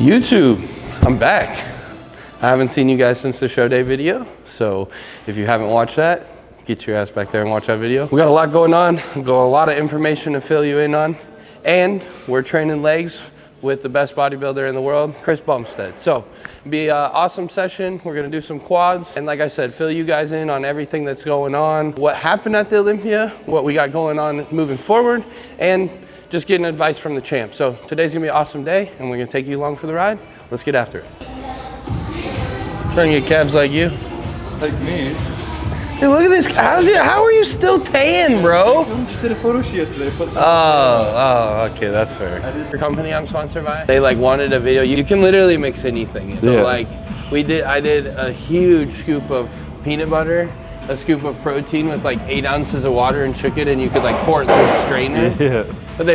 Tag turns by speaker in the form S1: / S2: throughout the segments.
S1: YouTube, I'm back. I haven't seen you guys since the show day video, so if you haven't watched that, get your ass back there and watch that video. We got a lot going on, got a lot of information to fill you in on, and we're training legs with the best bodybuilder in the world, Chris Bumstead. So, it'll be an awesome session. We're gonna do some quads, and like I said, fill you guys in on everything that's going on, what happened at the Olympia, what we got going on moving forward, and just getting advice from the champ. So today's gonna be an awesome day, and we're gonna take you along for the ride. Let's get after it. Trying to get calves like you.
S2: Like me.
S1: Hey, look at this. How are you still tan, bro?
S2: I just did a photo shoot yesterday.
S1: Oh, okay, that's fair. Your company I'm sponsored by, they like wanted a video. You can literally mix anything in. So like, I did a huge scoop of peanut butter, a scoop of protein with like 8 ounces of water and shook it, and you could like pour it through a strainer. Yeah. But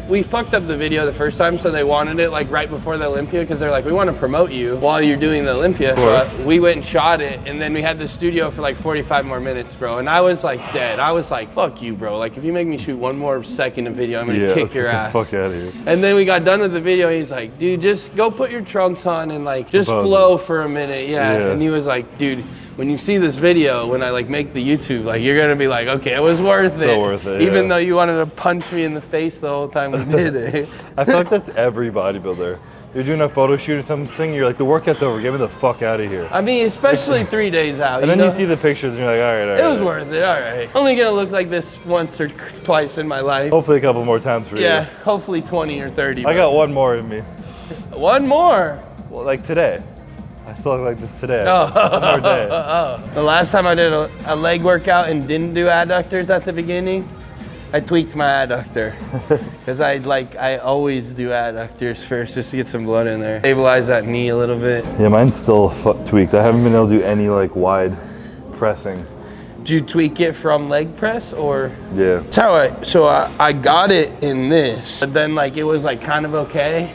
S1: we fucked up the video the first time, so they wanted it like right before the Olympia, because they're like, we want to promote you while you're doing the Olympia. So we went and shot it, and then we had the studio for like 45 more minutes, bro. And I was like dead. I was like, fuck you, bro. Like if you make me shoot one more second of video, I'm gonna kick your ass.
S2: Fuck out of here.
S1: And then we got done with the video. He's like, dude, just go put your trunks on and like just flow for a minute. Yeah. And he was like, dude, when you see this video, when I like make the YouTube, like you're gonna be like, okay, it was worth it.
S2: So worth it.
S1: Even though you wanted to punch me in the face the whole time we did it.
S2: I feel like that's every bodybuilder. You're doing a photo shoot or something, you're like, the workout's over, get me the fuck out of here.
S1: I mean, especially 3 days out.
S2: And then you see the pictures and you're like, all right.
S1: It was worth it, all right. Only gonna look like this once or twice in my life.
S2: Hopefully a couple more times for you.
S1: Yeah, hopefully 20 or 30.
S2: I got one more in me.
S1: One more?
S2: Well, like today. I still look like this today.
S1: Oh.
S2: One more day.
S1: The last time I did a leg workout and didn't do adductors at the beginning, I tweaked my adductor. Because I always do adductors first just to get some blood in there. Stabilize that knee a little bit.
S2: Yeah, mine's still tweaked. I haven't been able to do any like wide pressing.
S1: Did you tweak it from leg press or?
S2: Yeah.
S1: That's how I got it in this, but then like it was like kind of okay.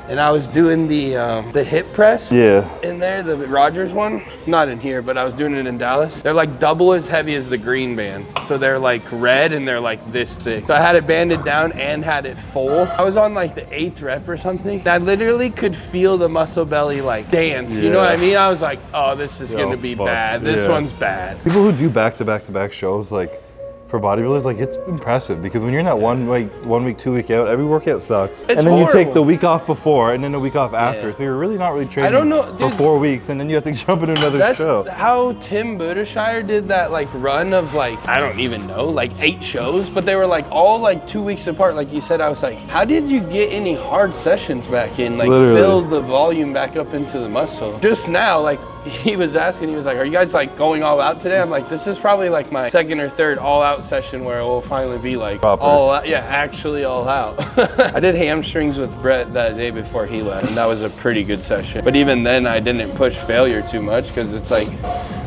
S1: And I was doing the hip press in there, the Rogers one. Not in here, but I was doing it in Dallas. They're like double as heavy as the green band. So they're like red and they're like this thick. So I had it banded down and had it full. I was on like the 8th rep or something. And I literally could feel the muscle belly like dance. You know what I mean? I was like, oh, this is gonna be bad. This one's bad.
S2: People who do back-to-back shows, like, for bodybuilders, like it's impressive because when you're in that 1 week, 2 week out, every workout sucks.
S1: It's
S2: and then
S1: horrible.
S2: You take the week off before and then a week off after. So you're really not really training for 4 weeks and then you have to jump into another show.
S1: That's how Tim Budeshire did that like run of like, I don't even know, like 8 shows, but they were like all like 2 weeks apart. Like you said, I was like, how did you get any hard sessions back in? Like build the volume back up into the muscle. Just now, like he was asking, he was like, are you guys like going all out today? I'm like, this is probably like my 2nd or 3rd all out session where it will finally be like all out, actually all out. I did hamstrings with Brett that day before he left, and that was a pretty good session. But even then I didn't push failure too much because it's like,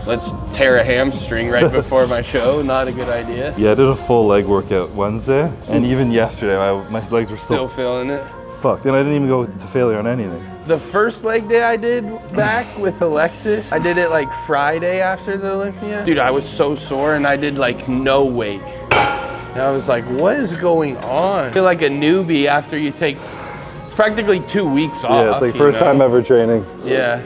S1: let's tear a hamstring right before my show, not a good idea.
S2: Yeah, I did a full leg workout Wednesday, and even yesterday my legs were still
S1: feeling it.
S2: Fucked, and I didn't even go to failure on anything.
S1: The first leg day I did back with Alexis, I did it like Friday after the Olympia. Dude, I was so sore and I did like no weight. And I was like, what is going on? I feel like a newbie after you take, it's practically 2 weeks off.
S2: Yeah, it's like first time ever training.
S1: Yeah.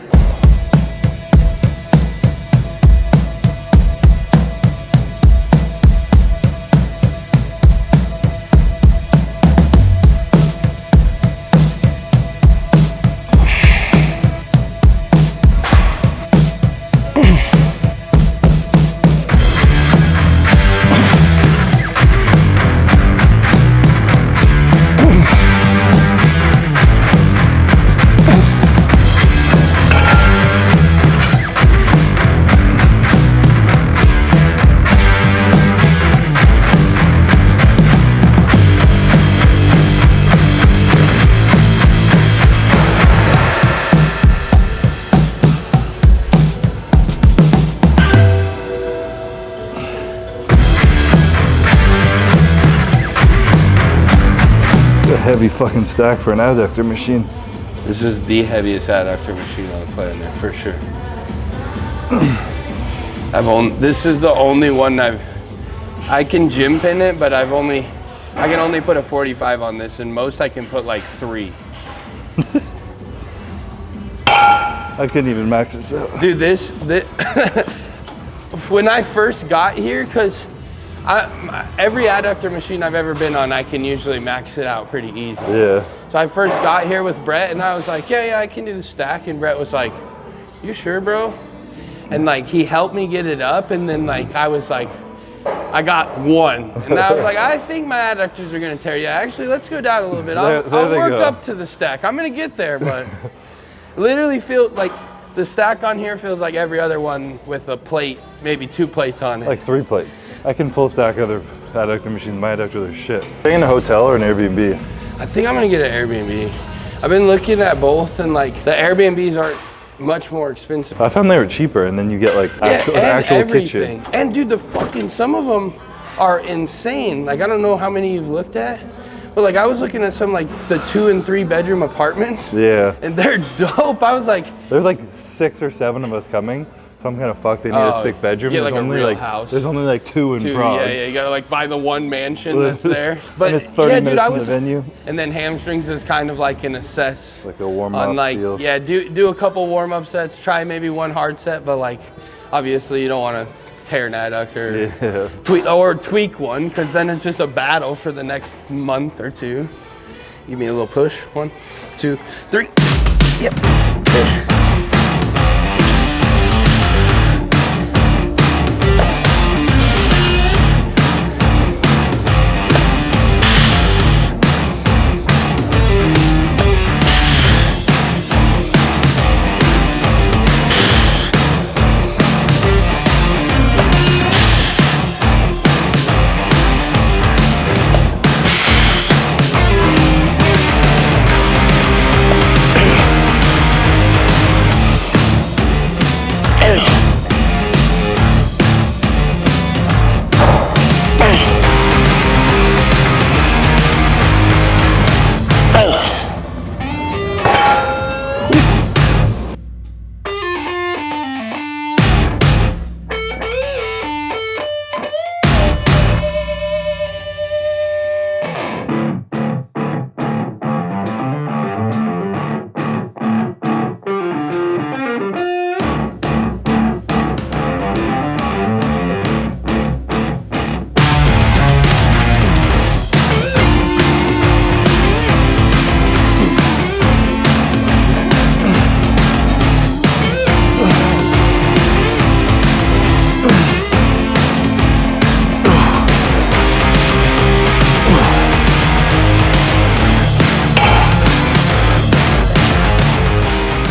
S2: Heavy fucking stack for an adductor machine.
S1: This is the heaviest adductor machine on the planet, for sure. This is the only one I can gym pin it, but I can only put a 45 on this, and most I can put like 3.
S2: I couldn't even max this out.
S1: Dude, this when I first got here, because every adductor machine I've ever been on, I can usually max it out pretty easy.
S2: Yeah.
S1: So I first got here with Brett, and I was like, yeah, I can do the stack. And Brett was like, you sure, bro? And like, he helped me get it up, and then like, I was like, I got one. And I was like, I think my adductors are gonna tear you. Actually, let's go down a little bit. I'll work up to the stack. I'm gonna get there, but literally feel like the stack on here feels like every other one with a plate, maybe 2 plates on it.
S2: Like 3 plates. I can full stack other adductor machines. My adductors are shit. Staying in a hotel or an Airbnb?
S1: I think I'm gonna get an Airbnb. I've been looking at both, and like the Airbnbs aren't much more expensive.
S2: I found they were cheaper, and then you get like an actual kitchen.
S1: And dude, some of them are insane. Like, I don't know how many you've looked at, but like I was looking at some like the 2 and 3 bedroom apartments.
S2: Yeah.
S1: And they're dope. I was like,
S2: there's like 6 or 7 of us coming. So I'm kind of fucked. They need a 6 bedroom.
S1: Get like a real house.
S2: There's only like 2 in Prague.
S1: Yeah, you gotta like buy the one mansion that's there.
S2: But and it's 30 minutes from the venue.
S1: And then hamstrings is kind of like an assess.
S2: Like a warm up deal.
S1: Yeah, do a couple warm up sets. Try maybe one hard set, but like obviously you don't want to tear an adductor. Yeah. Or tweak one, because then it's just a battle for the next month or 2. Give me a little push. 1, 2, 3. Yep.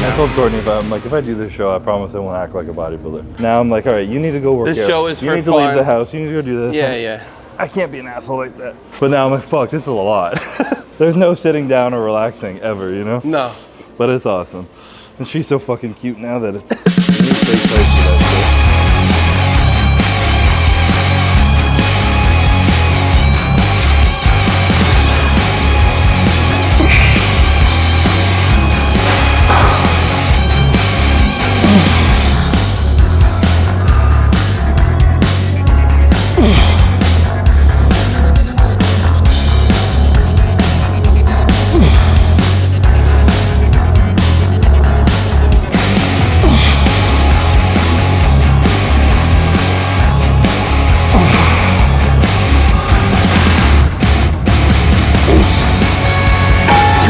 S2: I told Courtney, if I do this show, I promise I won't act like a bodybuilder. Now I'm like, all right, you need to go work out.
S1: This show is for fun.
S2: You need to leave the house. You need to go do this.
S1: Yeah.
S2: I can't be an asshole like that. But now I'm like, fuck, this is a lot. There's no sitting down or relaxing ever, you know?
S1: No.
S2: But it's awesome. And she's so fucking cute now that it's a safe place for that shit.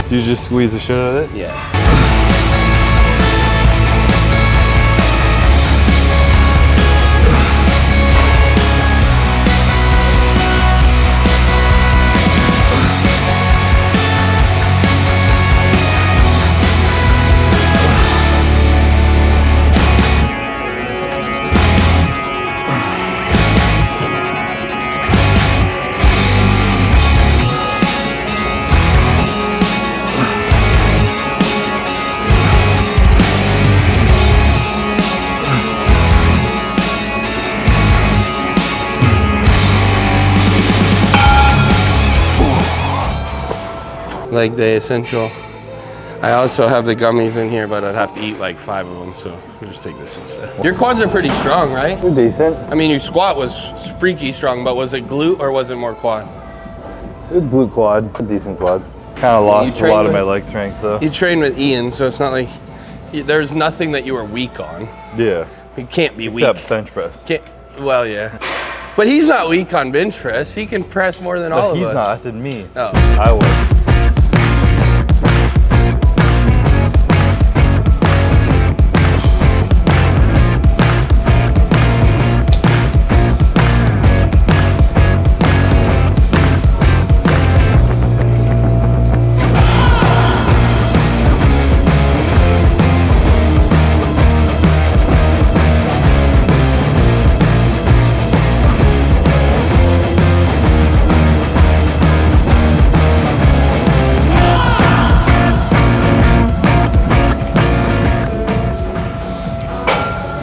S2: Do you just squeeze the shit out of it?
S1: Yeah. Leg day essential. I also have the gummies in here, but I'd have to eat like 5 of them, so I'll just take this instead. Your quads are pretty strong, right?
S2: They're decent.
S1: I mean, your squat was freaky strong, but was it glute or was it more quad?
S2: It was glute quad, decent quads. Kind of lost a lot of my leg strength though.
S1: You train with Ian, so it's not like there's nothing that you were weak on.
S2: Yeah.
S1: You can't be weak.
S2: Except bench press.
S1: Well, yeah. But he's not weak on bench press. He can press more than all of us.
S2: He's not. I said me.
S1: Oh.
S2: I was.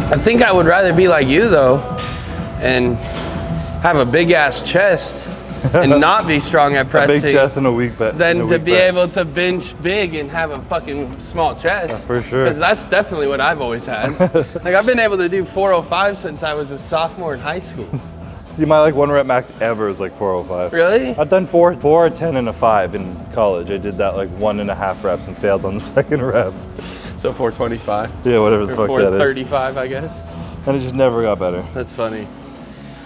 S1: I think I would rather be like you though, and have a big ass chest and not be strong at pressing.
S2: A big chest and a weak back.
S1: Than to be able to bench big and have a fucking small chest.
S2: Yeah, for sure.
S1: Because that's definitely what I've always had. Like I've been able to do 405 since I was a sophomore in high school.
S2: See, my like 1 rep max ever is like 405.
S1: Really?
S2: I've done 4, 10, and a 5 in college. I did that like 1.5 reps and failed on the second rep.
S1: So 425.
S2: Yeah, whatever the
S1: Or
S2: fuck that is.
S1: 435, I guess.
S2: And it just never got better.
S1: That's funny.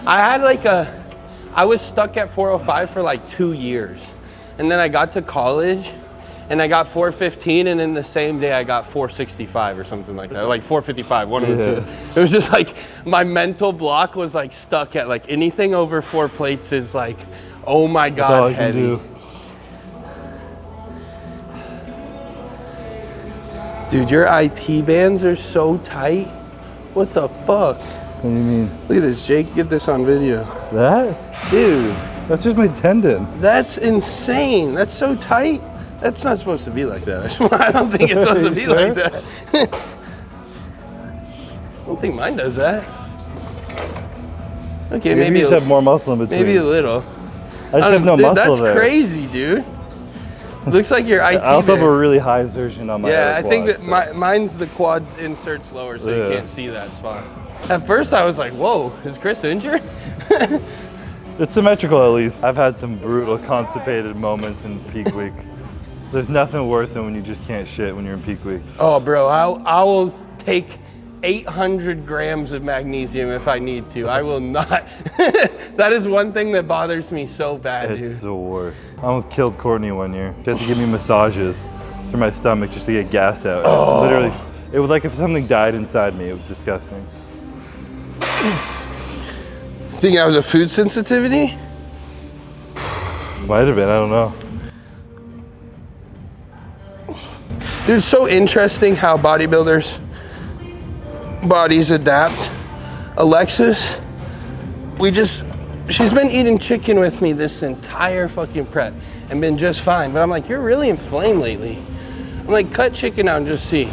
S1: I had like I was stuck at 405 for like 2 years. And then I got to college and I got 415, and then the same day I got 465 or something like that. Like 455, one of the two. It was just like my mental block was like stuck at like anything over 4 plates is like, oh my God,
S2: that's all I
S1: heavy.
S2: can do.
S1: Dude, your IT bands are so tight. What the fuck?
S2: What do you mean?
S1: Look at this, Jake. Get this on video.
S2: That?
S1: Dude.
S2: That's just my tendon.
S1: That's insane. That's so tight. That's not supposed to be like that. I don't think it's supposed to be like that. I don't think mine does that. Okay, maybe
S2: you just have more muscle in between.
S1: Maybe a little.
S2: I just have no
S1: dude,
S2: muscle
S1: that's
S2: there.
S1: crazy, dude. Looks like your IT.
S2: I also have
S1: band.
S2: a really high insertion on my
S1: Yeah, I think
S2: quad,
S1: that mine's the quad inserts lower, so you can't see that spot. At first, I was like, "Whoa, is Chris injured?"
S2: It's symmetrical at least. I've had some brutal constipated moments in peak week. There's nothing worse than when you just can't shit when you're in peak week.
S1: Oh, bro, I will take 800 grams of magnesium if I need to. I will not. That is one thing that bothers me so bad, dude.
S2: It's the worst. I almost killed Courtney one year. She had to give me massages through my stomach just to get gas out.
S1: Oh.
S2: Literally, it was like if something died inside me. It was disgusting.
S1: Think I was a food sensitivity?
S2: Might have been, I don't know.
S1: Dude, it's so interesting how bodybuilders' bodies adapt. Alexis, she's been eating chicken with me this entire fucking prep and been just fine. But I'm like, you're really inflamed lately. I'm like, cut chicken out and just see.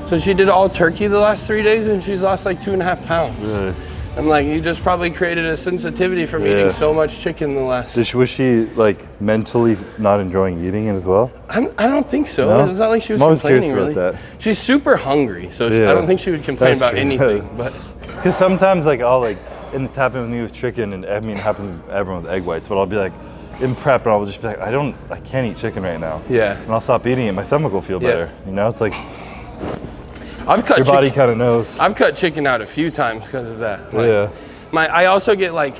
S1: So she did all turkey the last 3 days and she's lost like 2.5 pounds.
S2: Really?
S1: I'm like, you just probably created a sensitivity from eating so much chicken the last.
S2: Was she like mentally not enjoying eating it as well?
S1: I don't think so.
S2: No?
S1: It's not like she was
S2: I'm always
S1: complaining
S2: curious
S1: really.
S2: about that.
S1: She's super hungry, so I don't think she would complain
S2: That's
S1: about
S2: true.
S1: anything. But
S2: because sometimes like and it's happened with me with chicken, and I mean it happens with everyone with egg whites, but I'll be like in prep and I'll just be like, I can't eat chicken right now.
S1: Yeah.
S2: And I'll stop eating it, my stomach will feel better. You know, it's like your body kind of knows.
S1: I've cut chicken out a few times because of that.
S2: Yeah.
S1: I also get like,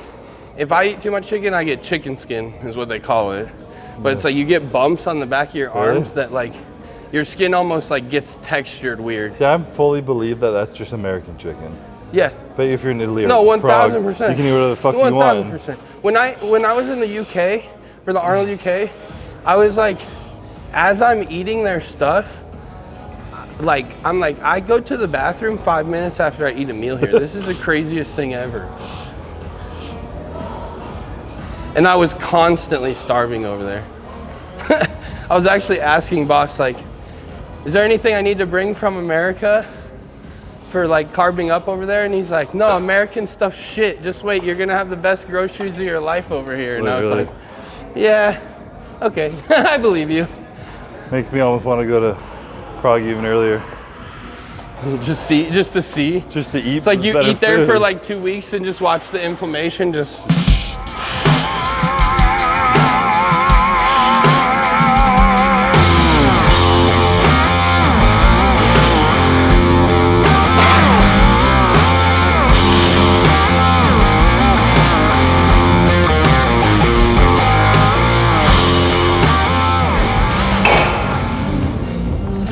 S1: if I eat too much chicken, I get chicken skin, is what they call it. But it's like you get bumps on the back of your arms that like, your skin almost like gets textured weird.
S2: See, I fully believe that that's just American chicken.
S1: Yeah.
S2: But if you're in Italy or
S1: No,
S2: Prague,
S1: 1000%.
S2: you can eat whatever the fuck you want.
S1: 1000%. When I was in the UK, for the Arnold UK, I was like, as I'm eating their stuff, like, I'm like, I go to the bathroom 5 minutes after I eat a meal here. This is the craziest thing ever. And I was constantly starving over there. I was actually asking boss, like, is there anything I need to bring from America for like carbing up over there? And he's like, no, American stuff shit. Just wait, you're gonna have the best groceries of your life over here. And I was like, yeah, okay, I believe you.
S2: Makes me almost want to go to Prague even earlier.
S1: Just to see.
S2: Just to eat.
S1: It's like you eat there
S2: food.
S1: for like 2 weeks and just watch the inflammation just.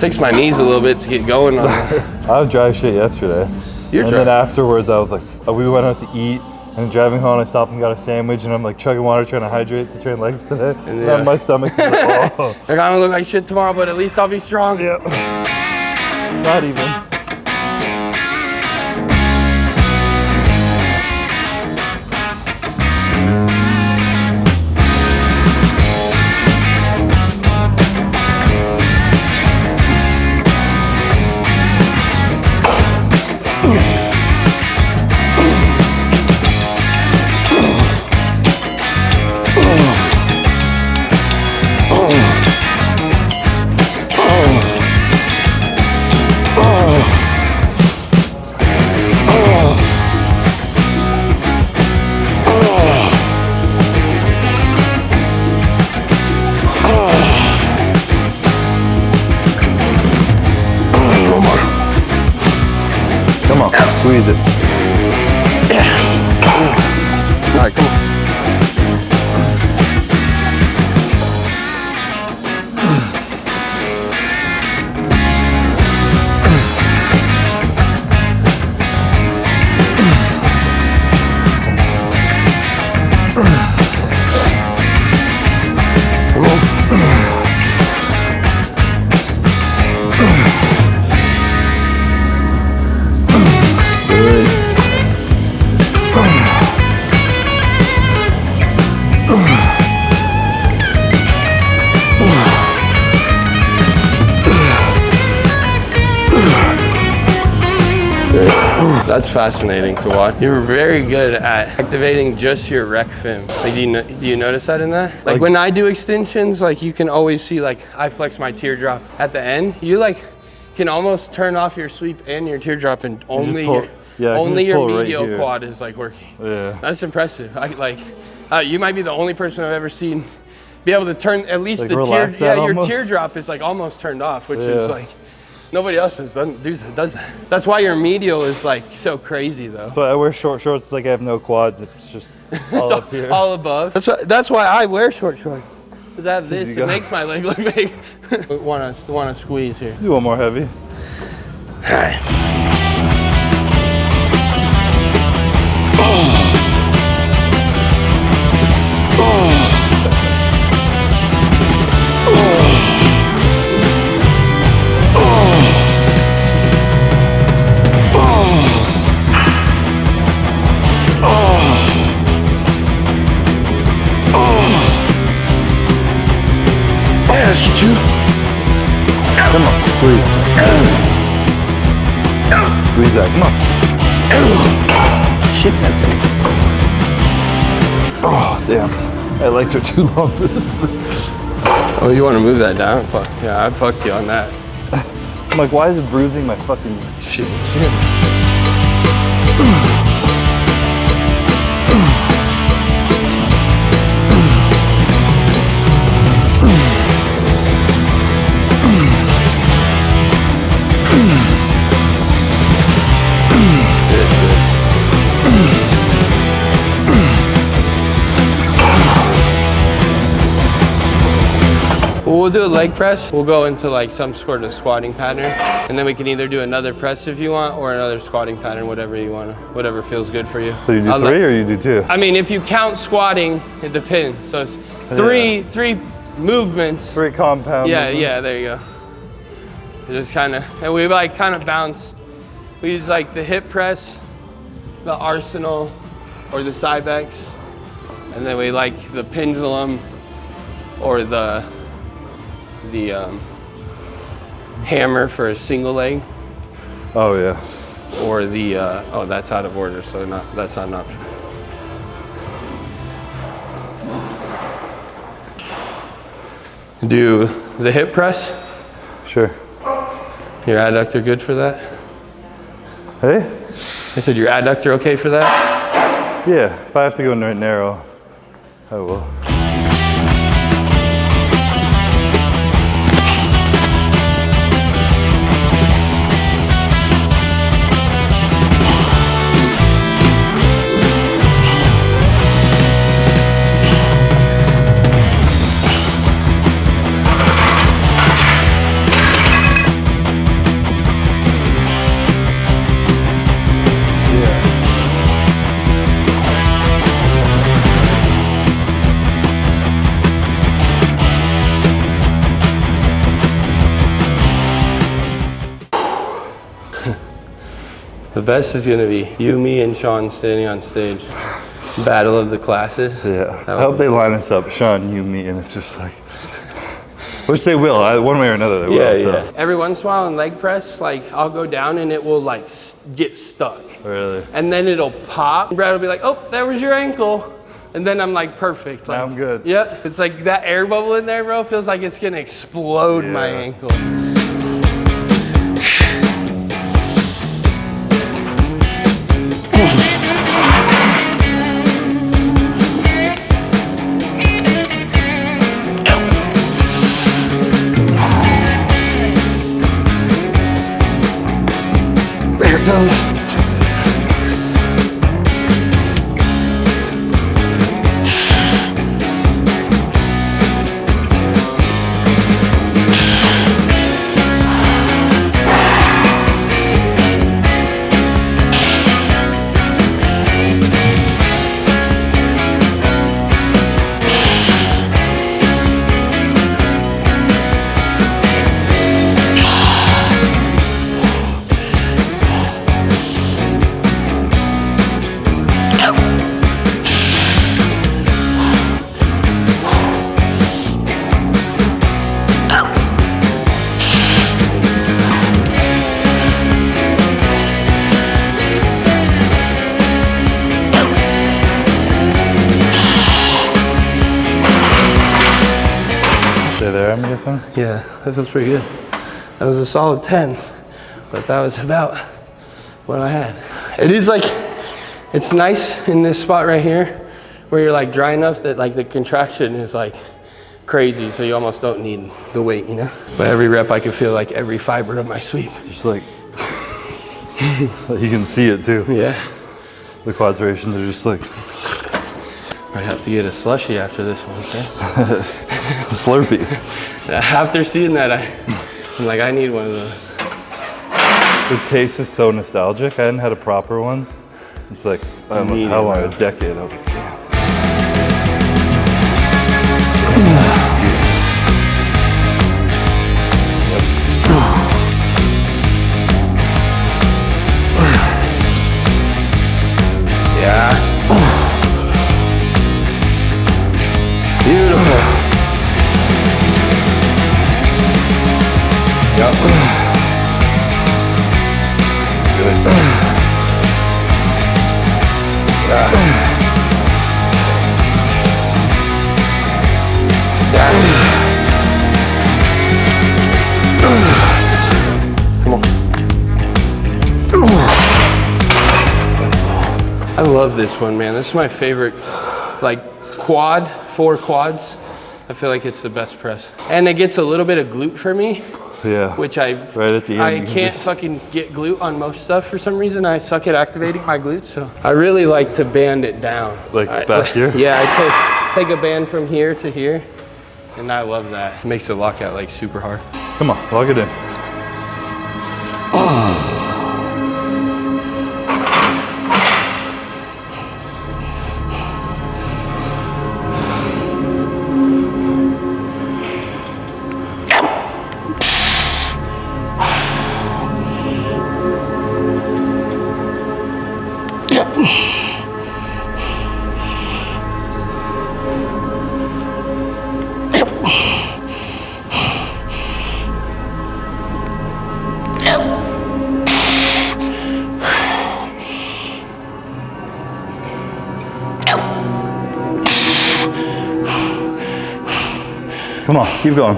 S1: Takes my knees a little bit to get going on it.
S2: I was dry as shit yesterday. Then afterwards, I was like, we went out to eat, and driving home, I stopped and got a sandwich, and I'm like chugging water, trying to hydrate to train legs today. And my stomach is like, oh.
S1: I'm gonna look like shit tomorrow, but at least I'll be strong.
S2: Yeah. Not even. Squeeze it.
S1: All right, come on. That's fascinating to watch. You're very good at activating just your rec fin. Like, do you notice that in that? Like when I do extensions, like you can always see, like I flex my teardrop at the end. You like can almost turn off your sweep and your teardrop, and only your medial quad is like working.
S2: Yeah,
S1: that's impressive. You might be the only person I've ever seen be able to turn at least the your teardrop is like almost turned off, which is like. Nobody else does that. That's why your medial is like so crazy though.
S2: But I wear short shorts, like I have no quads. It's just all up here.
S1: All above. That's why I wear short shorts. Because I have this, it makes my leg look big. wanna squeeze here.
S2: Do one more heavy.
S1: All right.
S2: Come on, squeeze. Squeeze that, come on.
S1: Shit, that's it.
S2: Oh, damn. My legs are too long for this.
S1: Oh, you want to move that down? Fuck. Yeah, I fucked you on that.
S2: I'm like, why is it bruising my fucking shit?
S1: We'll do a leg press. We'll go into like some sort of squatting pattern, and then we can either do another press if you want, or another squatting pattern, whatever you want, whatever feels good for you.
S2: So you do three or you do two?
S1: I mean, if you count squatting, it depends. So it's three movements.
S2: 3 compound.
S1: Yeah, there you go. You just kind of, and we like kind of bounce. We use like the hip press, the arsenal, or the side backs, and then we like the pendulum, or the hammer for a single leg.
S2: Oh yeah.
S1: Or the oh, that's out of order, so that's not an option. Do the hip press.
S2: Sure.
S1: Your adductor good for that?
S2: Hey?
S1: I said your adductor okay for that?
S2: Yeah, if I have to go narrow, I will.
S1: The best is gonna be you, me, and Sean standing on stage. Battle of the classes.
S2: Yeah. I hope they line us up, Sean, you, me, and it's just like, which they will, one way or another they will.
S1: Yeah. Every once in a while in leg press, like I'll go down and it will like get stuck.
S2: Really? And
S1: then it'll pop. Brad will be like, oh, that was your ankle. And then I'm like, perfect. Like,
S2: now I'm good.
S1: Yeah. It's like that air bubble in there, bro, feels like it's gonna explode my ankle. There it goes.
S2: There, I'm guessing?
S1: Yeah, that feels pretty good. That was a solid 10, but that was about what I had. It is like, it's nice in this spot right here where you're like dry enough that like the contraction is like crazy, so you almost don't need the weight, you know? But every rep I can feel like every fiber of my sweep.
S2: Just like, you can see it too.
S1: Yeah.
S2: The quad serrations are just like.
S1: I have to get a slushie after this one, okay?
S2: Slurpee.
S1: After seeing that, I'm like, I need one of those.
S2: The taste is so nostalgic. I hadn't had a proper one. It's like, I don't know how long, a decade. I was like, damn.
S1: Yeah. Beautiful. Yep. Good. Come on. I love this one, man. This is my favorite, like, quad, 4 quads. I feel like it's the best press. And it gets a little bit of glute for me.
S2: Yeah.
S1: Which I
S2: right at the end,
S1: I can't fucking get glute on most stuff for some reason. I suck at activating my glutes, so I really like to band it down.
S2: Like back here?
S1: Yeah, I take a band from here to here, and I love that. It makes the lockout like super hard.
S2: Come on, lock it in. Come on, keep going.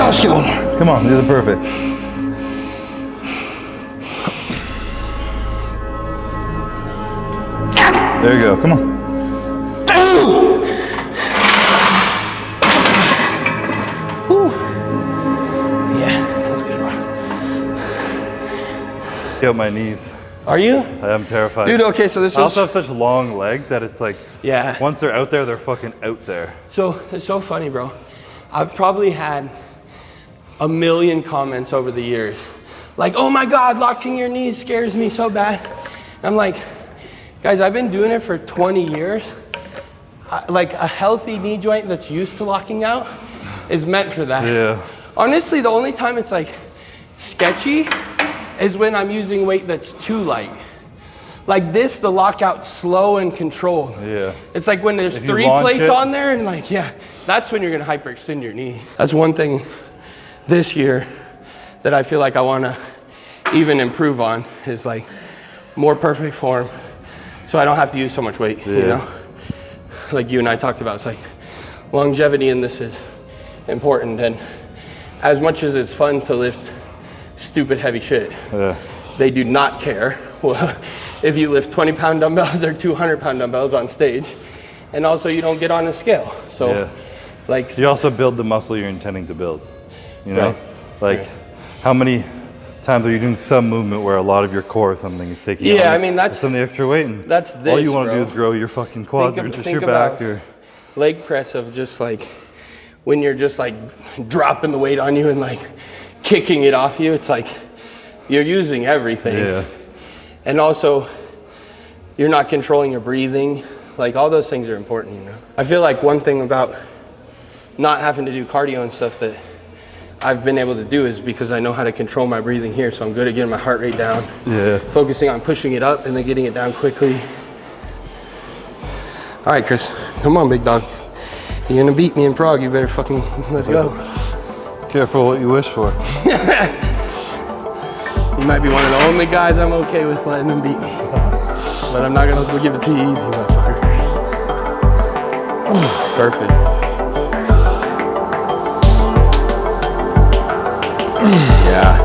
S1: Let's get one more.
S2: Come on, these are perfect. There you go, come on.
S1: Yeah, that's a good one.
S2: Get out my knees.
S1: Are you?
S2: I am terrified.
S1: Dude, okay, so this is...
S2: I also have such long legs that it's like,
S1: yeah.
S2: Once they're out there, they're fucking out there.
S1: So, it's so funny, bro. I've probably had a million comments over the years like, oh my God, locking your knees scares me so bad. I'm like, guys, I've been doing it for 20 years. Like a healthy knee joint that's used to locking out is meant for that.
S2: Yeah.
S1: Honestly, the only time it's like sketchy is when I'm using weight that's too light. Like this, the lockout's slow and controlled.
S2: Yeah.
S1: It's like when there's 3 plates on there and like, yeah, that's when you're gonna hyperextend your knee. That's one thing this year that I feel like I wanna even improve on is like more perfect form so I don't have to use so much weight, you know? Like you and I talked about, it's like longevity in this is important, and as much as it's fun to lift stupid heavy shit, they do not care if you lift 20-pound dumbbells or 200-pound dumbbells on stage, and also you don't get on a scale. So like
S2: you also build the muscle you're intending to build, you know? Like how many times are you doing some movement where a lot of your core or something is taking on
S1: I mean, that's
S2: some of the extra weight, and
S1: that's this,
S2: all you want to do is grow your fucking quads or just your back or
S1: leg press of just like when you're just like dropping the weight on you and like kicking it off you. It's like you're using everything, and also you're not controlling your breathing. Like all those things are important, you know. I feel like one thing about not having to do cardio and stuff that I've been able to do is because I know how to control my breathing here, so I'm good at getting my heart rate down. Focusing on pushing it up and then getting it down quickly. All right, Chris, come on, big dog. You're gonna beat me in Prague, you better fucking, let's go.
S2: Careful what you wish for.
S1: You might be one of the only guys I'm okay with letting them beat me. But I'm not gonna give it to you easy, motherfucker. Perfect. Yeah.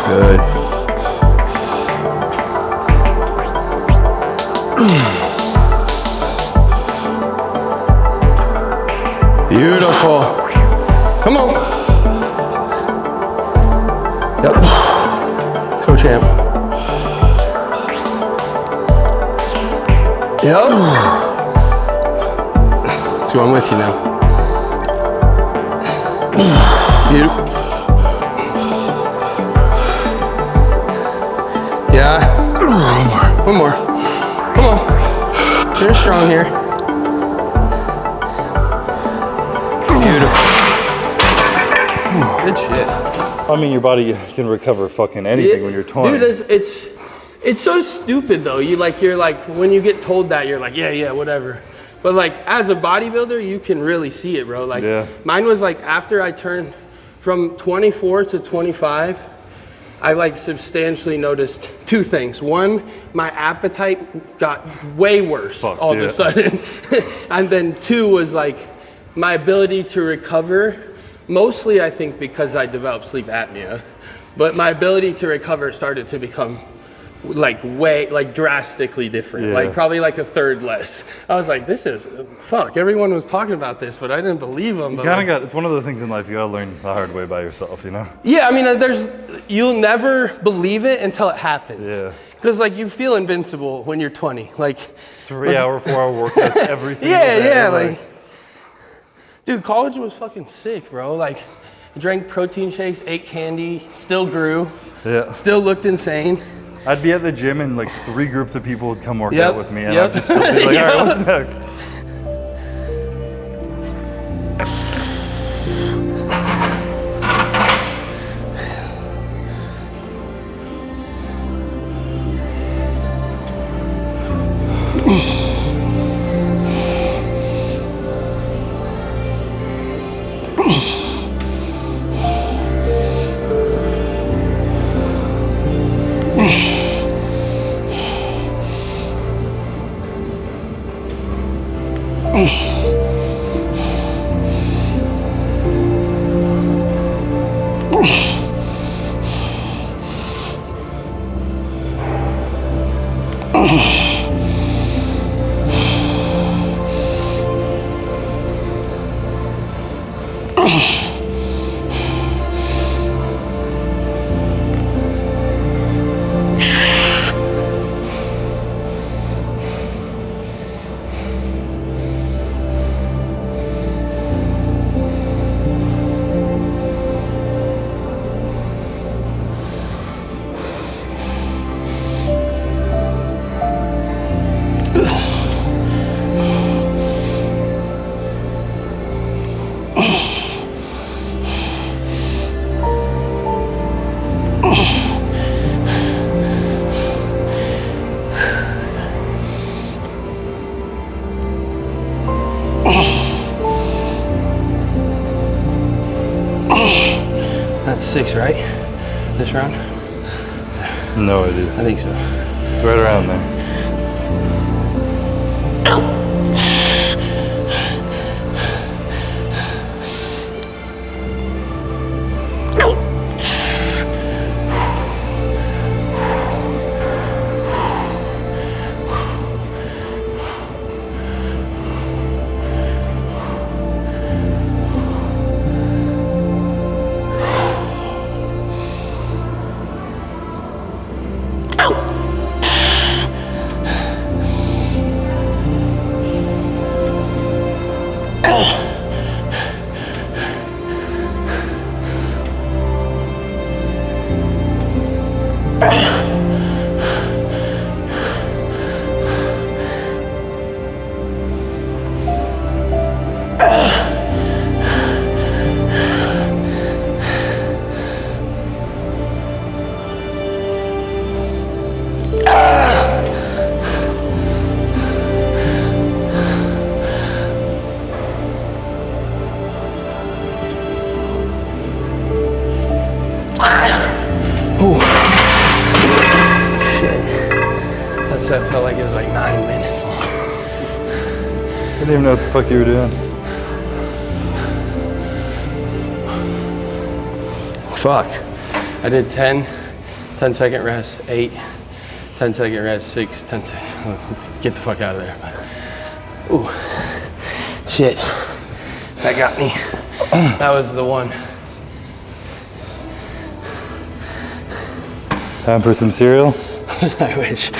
S1: Good. Beautiful. Come on. Yep. Let's go, champ. Yep. Let's go, I'm with you now. Beautiful. Yeah. One more. Come on. You're strong here. Beautiful. Good shit.
S2: I mean, your body can recover fucking anything when you're 20.
S1: Dude, it's so stupid though. You're like, when you get told that, you're like, yeah, whatever. But like, as a bodybuilder, you can really see it, bro. Like, mine was like, after I turned from 24 to 25, I like substantially noticed 2 things. One, my appetite got way worse all of a sudden. And then 2 was like, my ability to recover, mostly I think because I developed sleep apnea, but my ability to recover started to become like drastically different, like probably like a third less. I was like, this is, fuck, everyone was talking about this, but I didn't believe them.
S2: You kind of got, it's one of the things in life you gotta learn the hard way by yourself, you know?
S1: Yeah, I mean, you'll never believe it until it happens.
S2: Yeah.
S1: Because like you feel invincible when you're 20. Like
S2: 3-hour, 4-hour workouts every single day.
S1: Yeah, like, dude, college was fucking sick, bro. Like, drank protein shakes, ate candy, still grew, still looked insane.
S2: I'd be at the gym and like 3 groups of people would come work out with me, and I'd just still be like, all right, what's next?
S1: That's 6, right? This round?
S2: No idea.
S1: I think so.
S2: Right around there.
S1: That felt like it was like 9 minutes long.
S2: I didn't even know what the fuck you were doing.
S1: Fuck. I did 10 second rest, 8, 10 second rest, 6, 10 second. Get the fuck out of there. Ooh, shit. That got me. That was the one.
S2: Time for some cereal?
S1: I wish.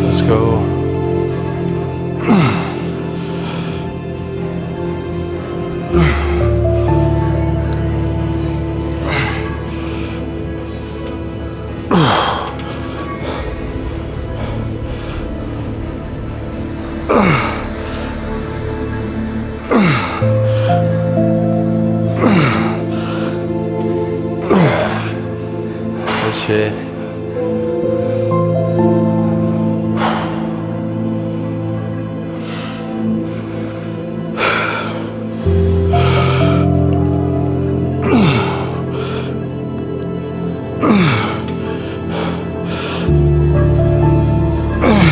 S1: Let's go. Good shit.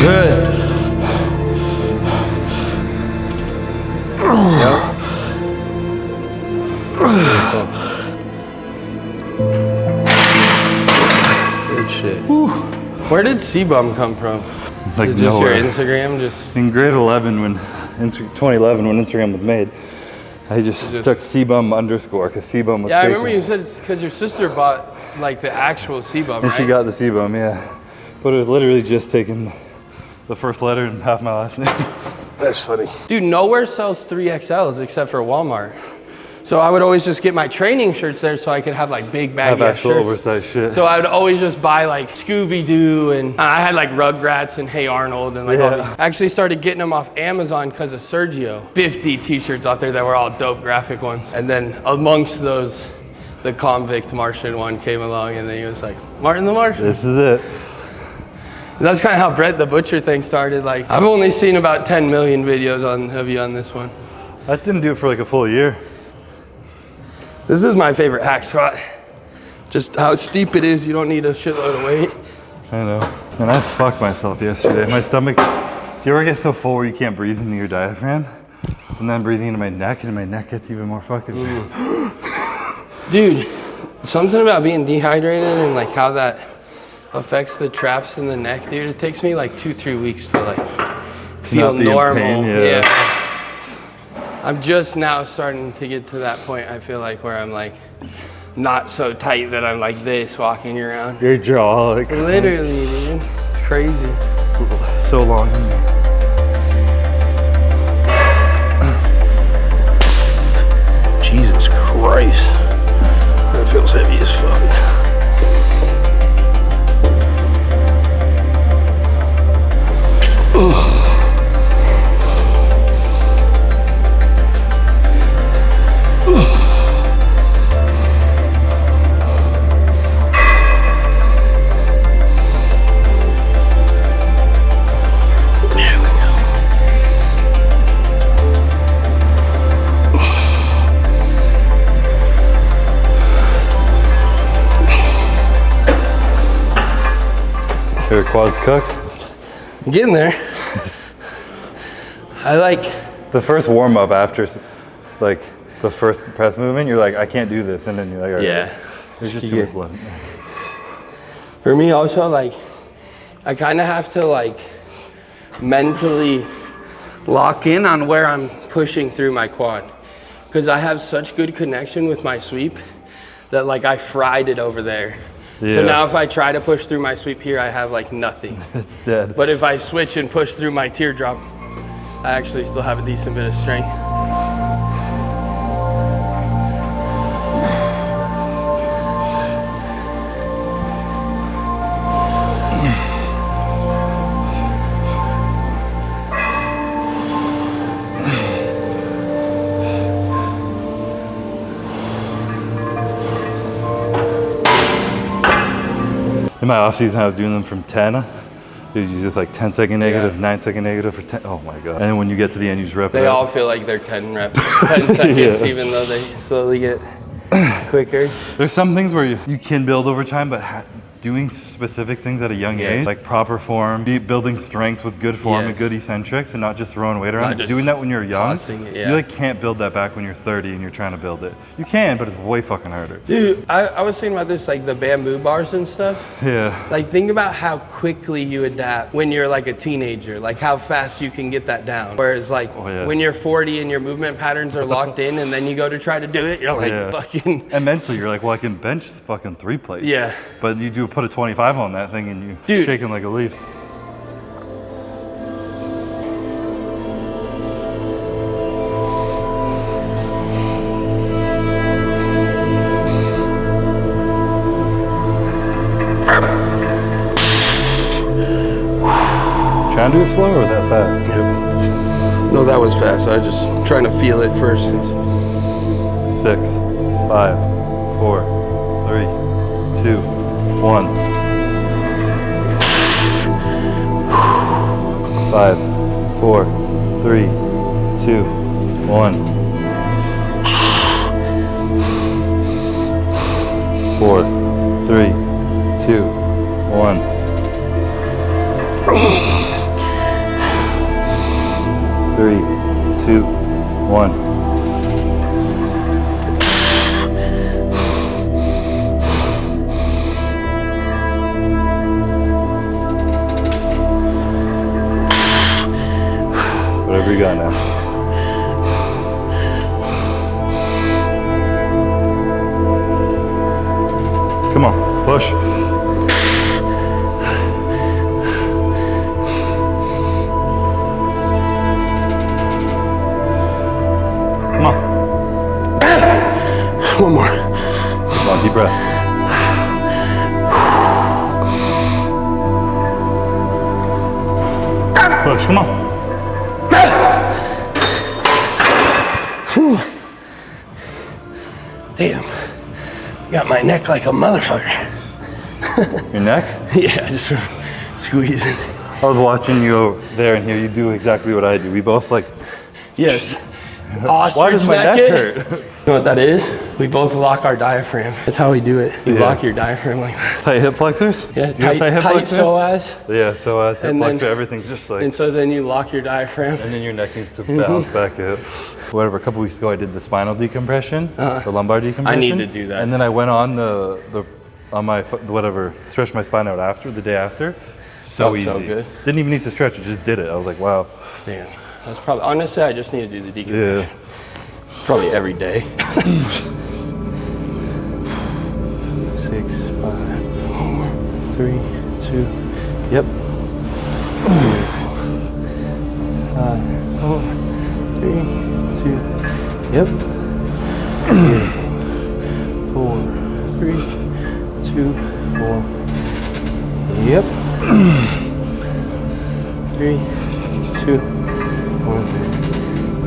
S1: Good. Yep. Good shit. Whew. Where did CBUM come from?
S2: Like
S1: Just your
S2: nowhere.
S1: Instagram? Just
S2: In grade 11, 2011, when Instagram was made, I just took CBUM underscore because CBUM was
S1: yeah, I
S2: taken.
S1: remember you said it's because your sister bought like the actual CBUM,
S2: And
S1: right?
S2: she got the CBUM, yeah. But it was literally just taking the first letter and half my last name.
S1: That's funny. Dude, nowhere sells 3XLs except for Walmart. So I would always just get my training shirts there so I could have like big baggy
S2: have actual
S1: shirts.
S2: oversized shit.
S1: So I would always just buy like Scooby-Doo and I had like Rugrats and Hey Arnold and like all these. I actually started getting them off Amazon because of Sergio. 50 t-shirts out there that were all dope graphic ones. And then amongst those, the convict Martian one came along and then he was like, Martin the Martian.
S2: This is it.
S1: And that's kind of how Brett the Butcher thing started. Like I've only seen about 10 million videos of you on this one.
S2: I didn't do it for like a full year.
S1: This is my favorite hack squat. Just how steep it is, you don't need a shitload of weight.
S2: I know. And I fucked myself yesterday. My stomach, you ever get so full where you can't breathe into your diaphragm? And then breathing into my neck, and my neck gets even more fucking
S1: Dude, something about being dehydrated and like how that affects the traps in the neck, dude. It takes me like 2-3 weeks to like feel
S2: Not be in
S1: normal.
S2: pain, yeah.
S1: I'm just now starting to get to that point, I feel like, where I'm like not so tight that I'm like this walking around.
S2: Your jaw, like
S1: Literally, dude. It's crazy.
S2: so long in there.
S1: Jesus Christ. That feels heavy as fuck.
S2: Your quads cooked?
S1: I'm getting there. I like
S2: the first warm up after like the first press movement, you're like, I can't do this. And then you're like, all right,
S1: yeah.
S2: There's just too much blood.
S1: For me also, like, I kind of have to like mentally lock in on where I'm pushing through my quad. Because I have such good connection with my sweep that like I fried it over there.
S2: Yeah.
S1: So now if I try to push through my sweep here, I have like nothing.
S2: It's dead.
S1: But if I switch and push through my teardrop, I actually still have a decent bit of strength.
S2: In my off season, I was doing them from 10. Dude, you just like 10-second negative,
S1: Yeah.
S2: 9-second negative for 10. Oh my God. And then when you get to the end, you just rep it
S1: They
S2: out.
S1: all feel like they're 10 reps, 10 seconds,
S2: Yeah.
S1: even though they slowly get quicker.
S2: There's some things where you can build over time, but doing specific things at a young age, like proper form, building strength with good form and good eccentrics, and not just throwing weight around. Doing that when you're young, you like can't build that back when you're 30 and you're trying to build it. You can, but it's way fucking harder.
S1: Dude, I was thinking about this, like the bamboo bars and stuff.
S2: Yeah.
S1: Like think about how quickly you adapt when you're like a teenager, like how fast you can get that down. Whereas like when you're 40 and your movement patterns are locked in and then you go to try to do it, you're like fucking.
S2: And mentally you're like, well, I can bench fucking 3 plates.
S1: Yeah.
S2: But you do put a 25 on that thing and you're shaking like a leaf. Trying to do it slow or was that fast?
S1: Yep. No, that was fast. I was just trying to feel it first.
S2: 6, 5, 4, 3, 2, 1. 5, 4, 3, 2, 1. 4, 3, 2, 1. 3, 2, 1. Whatever you got now. Come on, push. Come on.
S1: One more.
S2: Come on, deep breath. Push, come on.
S1: Damn. Got my neck like a motherfucker.
S2: Your neck?
S1: Yeah, just squeezing.
S2: I was watching you over there and here. You do exactly what I do. We both like.
S1: Yes.
S2: Why does my neck hurt?
S1: You know what that is? We both lock our diaphragm. That's how we do it. You lock your diaphragm like that.
S2: Tight hip flexors?
S1: Yeah,
S2: do you have tight hip flexors?
S1: psoas.
S2: Yeah, psoas, hip
S1: And
S2: flexor,
S1: then-
S2: everything's just like.
S1: And so then you lock your diaphragm.
S2: And then your neck needs to bounce back up. Whatever, a couple weeks ago I did the spinal decompression, the lumbar decompression.
S1: I need to do that.
S2: And then I went on on my whatever, stretched my spine out after, the day after. So easy.
S1: So good.
S2: Didn't even need to stretch it, just did it. I was like, wow.
S1: Damn. That's probably, honestly, I just need to do the decompression.
S2: Yeah.
S1: Probably every day. 6, 5, 4, 3, 2, yep. 5, 4, 3, 2, yep. 4, 3, 2, 1. Yep. 3, 2, 1.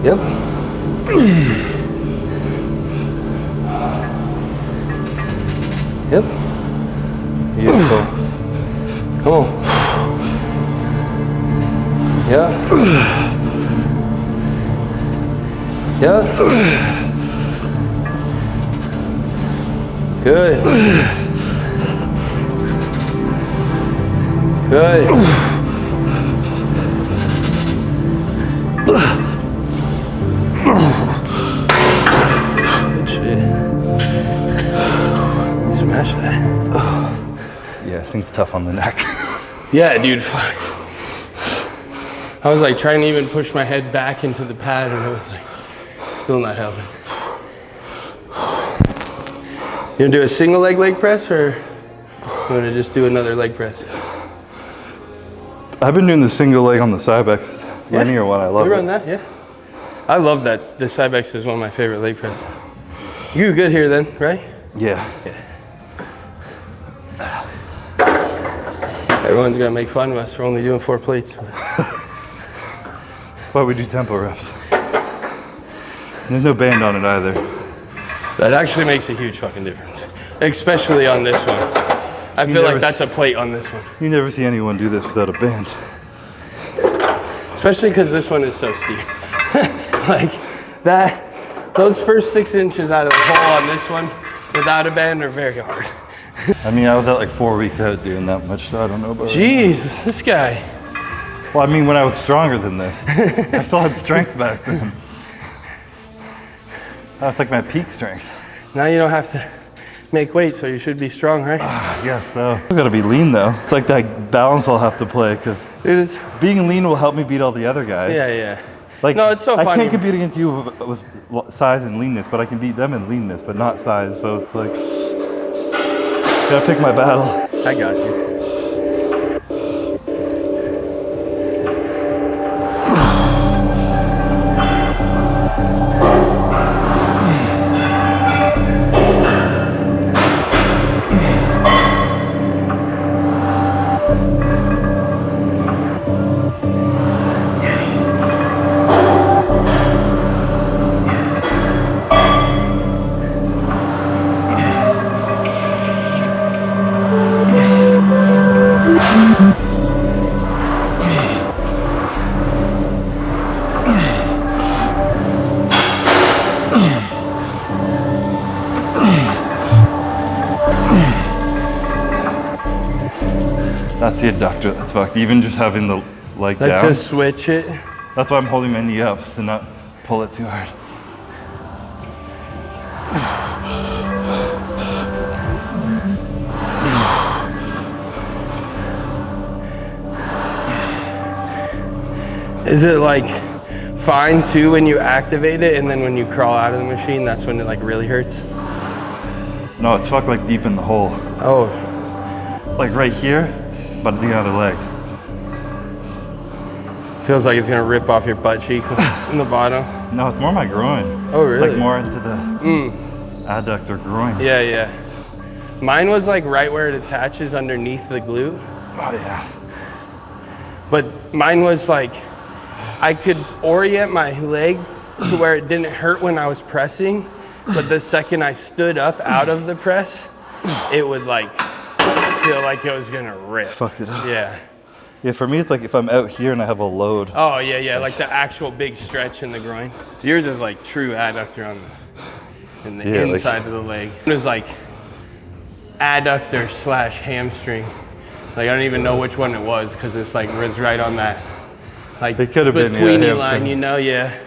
S1: Yep. Yep. Beautiful. Come on. Yeah. Yeah. Good. Good. Good shit. Smash that.
S2: Yeah, seems tough on the neck.
S1: Yeah, dude, fuck. I was like trying to even push my head back into the pad and it was like, still not helping. You gonna do a single leg press or you wanna just do another leg press?
S2: I've been doing the single leg on the Cybex linear one. I love it.
S1: You run that, yeah? I love that. The Cybex is one of my favorite leg presses. You good here then, right?
S2: Yeah.
S1: Everyone's gonna make fun of us for only doing 4 plates.
S2: That's why we do tempo reps. And there's no band on it either.
S1: That actually makes a huge fucking difference, especially on this one. I feel like that's a plate on this one.
S2: You never see anyone do this without a band.
S1: Especially because this one is so steep. Like that, those first 6 inches out of the hole on this one without a band are very hard.
S2: I mean, I was at like 4 weeks out of doing that much, so I don't know about
S1: Jeez, this guy.
S2: Well, I mean, when I was stronger than this, I still had strength back then. That's like my peak strength.
S1: Now you don't have to make weight, so you should be strong, right?
S2: I guess so. I gotta be lean though. It's like that balance I'll have to play because being lean will help me beat all the other guys.
S1: Yeah, yeah.
S2: Like,
S1: no, it's so funny.
S2: I can't compete against you with size and leanness, but I can beat them in leanness, but not size. So it's like, gotta pick my battle.
S1: I got you.
S2: That's the adductor, that's fucked. Even just having the leg down.
S1: Like to switch it.
S2: That's why I'm holding my knee up to not pull it too hard.
S1: Is it like fine too when you activate it and then when you crawl out of the machine, that's when it like really hurts?
S2: No, it's fucked like deep in the hole.
S1: Oh.
S2: Like right here, but the other leg.
S1: Feels like it's gonna rip off your butt cheek in the bottom.
S2: No, it's more my groin.
S1: Oh, really?
S2: Like more into the adductor groin.
S1: Yeah, yeah. Mine was like right where it attaches underneath the glute.
S2: Oh, yeah.
S1: But mine was like, I could orient my leg to where it didn't hurt when I was pressing, but the second I stood up out of the press, it would like feel like it was gonna rip.
S2: Fucked it up.
S1: Yeah.
S2: Yeah, for me, it's like if I'm out here and I have a load.
S1: Oh, yeah, yeah, like the actual big stretch in the groin. Yours is like true adductor on the inside of the leg. It was like adductor / hamstring. Like I don't even know which one it was because it's like was right on that. Like
S2: it could have been
S1: betweeny line, you know, yeah.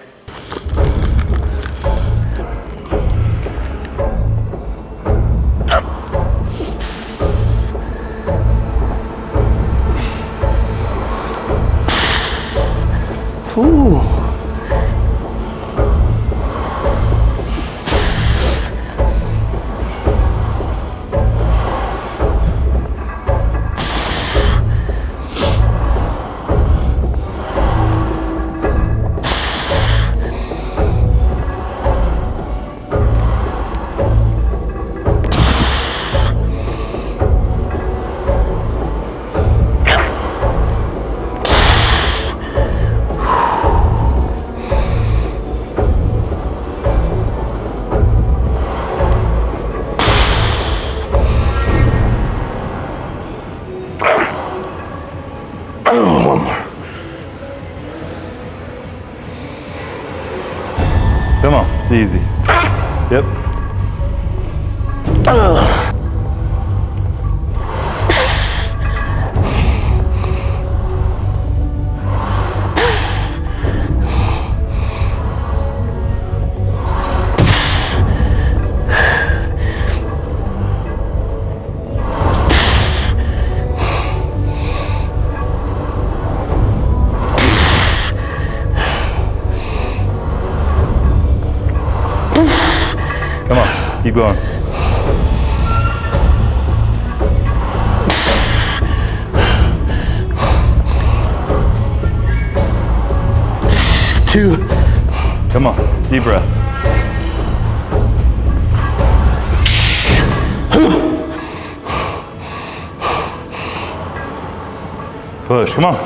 S1: Ooh.
S2: It's easy. Yep. Come on, keep going.
S1: Two.
S2: Come on, deep breath. Push, come on.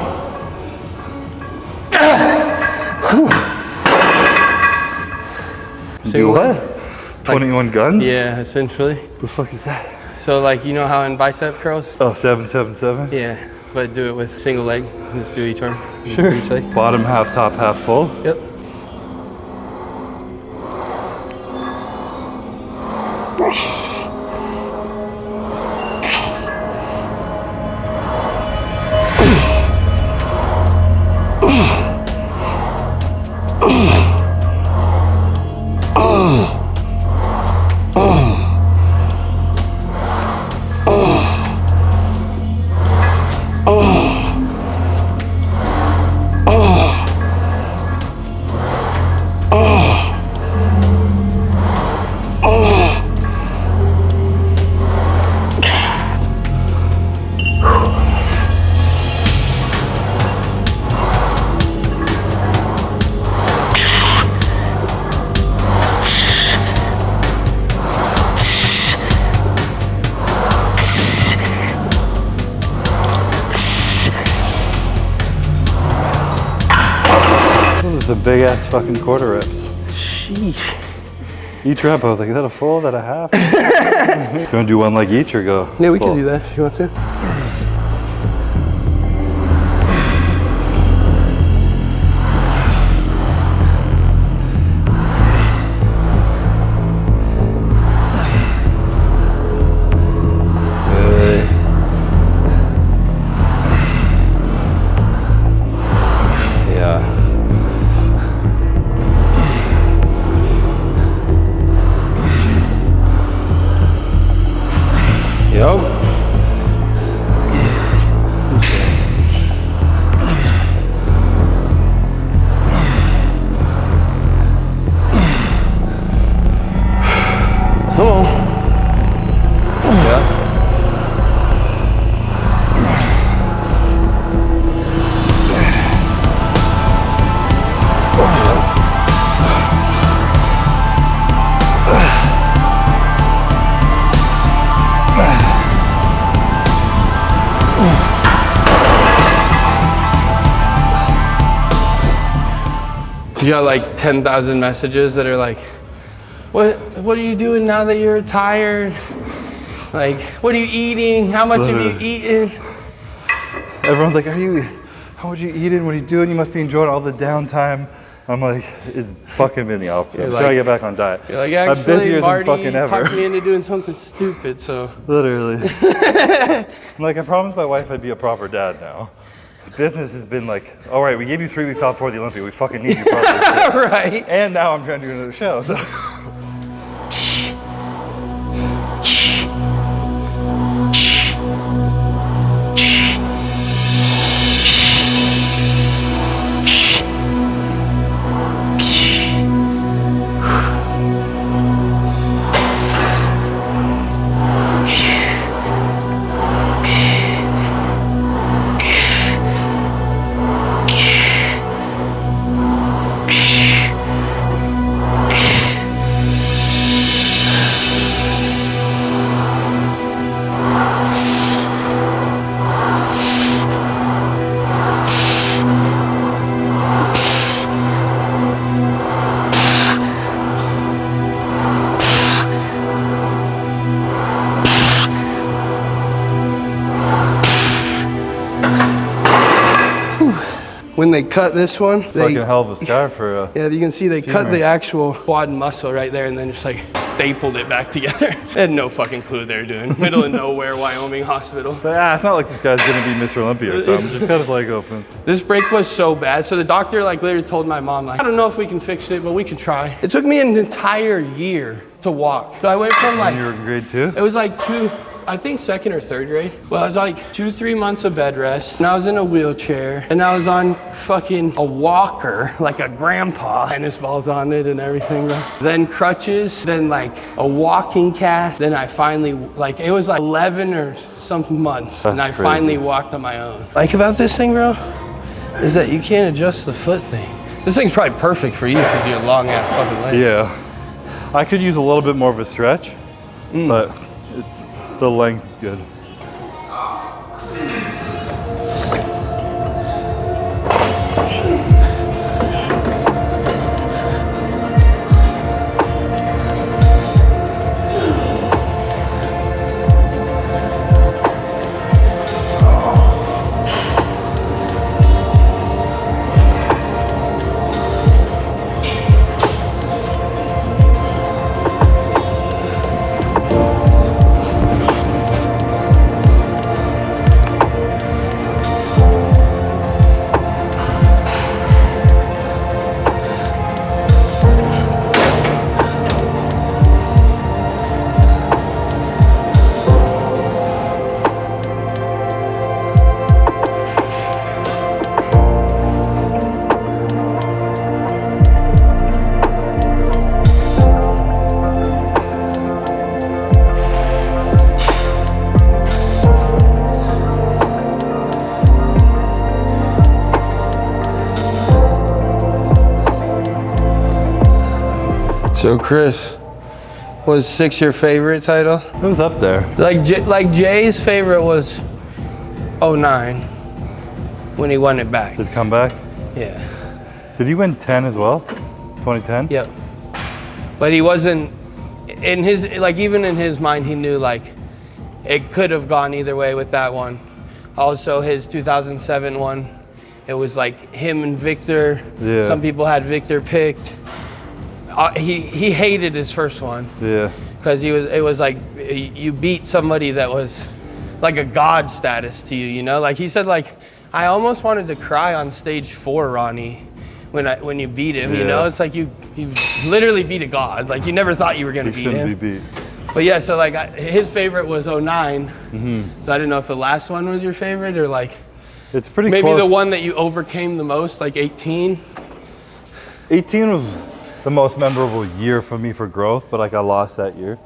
S2: Do what? 21 guns?
S1: Yeah, essentially.
S2: The fuck is that?
S1: So like, you know how in bicep curls?
S2: Oh, 777?
S1: Yeah, but do it with single leg. Just do each arm.
S2: Sure.
S1: Pretty safe.
S2: Bottom half, top half full?
S1: Yep.
S2: Those are big ass fucking quarter reps.
S1: Sheesh.
S2: Each rep, I was like, is that a full? Is that a half? You want to do one leg each or go?
S1: Yeah, we
S2: full?
S1: can do that if you want to. You got like 10,000 messages that are like, what are you doing now that you're retired? Like, what are you eating? How much have you eaten?
S2: Everyone's like, how much you eating? What are you doing? You must be enjoying all the downtime. I'm like, it's fucking been the opposite. I'm trying to get back on diet.
S1: You're like,
S2: I'm
S1: actually,
S2: busier
S1: Marty
S2: than fucking ever.
S1: talked me into doing something stupid, so.
S2: Literally. I'm like, I promised my wife I'd be a proper dad now. Business has been like, all right, we gave you 3 weeks off before the Olympics. We fucking need you for this shit.
S1: Right.
S2: And now I'm trying to do another show. So.
S1: when they cut this one,
S2: fucking hell of a scar for
S1: yeah, you can see they cut the actual quad muscle right there and then just like stapled it back together. They had no fucking clue what they were doing. Middle of nowhere, Wyoming hospital.
S2: But it's not like this guy's gonna be Mr. Olympia or something. Just cut his leg open.
S1: This break was so bad. So the doctor like literally told my mom like, I don't know if we can fix it, but we could try. It took me an entire year to walk. So I went from like,
S2: when you were in grade 2?
S1: It was like I think 2nd or 3rd grade. Well, I was like 2-3 months of bed rest, and I was in a wheelchair, and I was on fucking a walker, like a grandpa, tennis balls on it and everything, bro. Then crutches, then like a walking cast, then I finally, like it was like 11 or something months, and I finally walked on my own. Like about this thing, bro, is that you can't adjust the foot thing. This thing's probably perfect for you because you're a long ass fucking leg.
S2: Yeah. I could use a little bit more of a stretch, but it's the length good.
S1: So Chris, was 6 your favorite title?
S2: It was up there.
S1: Like Jay's favorite was 09 when he won it back.
S2: His comeback?
S1: Yeah.
S2: Did he win 10 as well? 2010?
S1: Yep. But he wasn't, in his, like even in his mind, he knew like it could have gone either way with that one. Also his 2007 one, it was like him and Victor.
S2: Yeah.
S1: Some people had Victor picked. He hated his first one.
S2: Yeah.
S1: Because it was like you beat somebody that was like a god status to you, you know? Like he said, like I almost wanted to cry on stage 4, Ronnie, when you beat him. You know, it's like you literally beat a god. Like you never thought you were gonna beat him.
S2: Shouldn't be beat.
S1: But yeah, so like his favorite was 09. So I didn't know if the last one was your favorite or like
S2: it's pretty
S1: maybe
S2: close.
S1: the one that you overcame the most, like 18.
S2: 18 was the most memorable year for me for growth, but like I lost that year.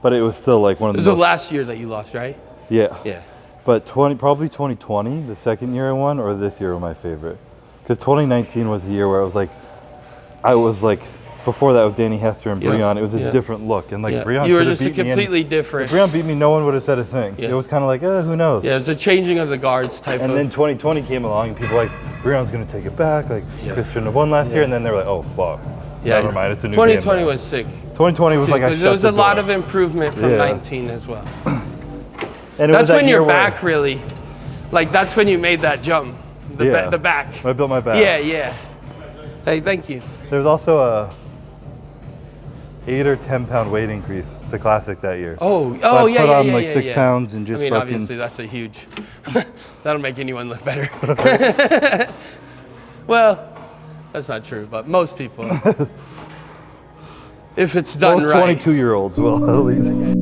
S2: But it was still like one of the
S1: It was the last year that you lost, right?
S2: Yeah.
S1: Yeah.
S2: But probably 2020, the second year I won, or this year were my favorite. Because 2019 was the year where I was like, before that with Danny Hester and Breon, it was a different look. And like Breon
S1: you were just a completely different.
S2: If Breon beat me, no one would have said a thing. It was kind of like, who knows?
S1: Yeah, it was a changing of the guards type
S2: and then 2020 came along and people were like, Breon's going to take it back. Like, Chris shouldn't have won last year. And then they were like, oh, fuck.
S1: Yeah,
S2: never mind. It's a new
S1: 2020
S2: game
S1: was sick.
S2: 2020 was like,
S1: there was a lot of improvement from 19 as well.
S2: And
S1: that's when your back really, like that's when you made that jump. The back.
S2: I built my back.
S1: Yeah. Hey, thank you.
S2: There was also a 8 or 10 pound weight increase to Classic that year.
S1: Oh,
S2: so I put on like 6
S1: yeah.
S2: pounds and just
S1: obviously that's a huge, that'll make anyone look better. Well, that's not true, but most people, if it's done
S2: most
S1: right.
S2: 22-year-olds will at least.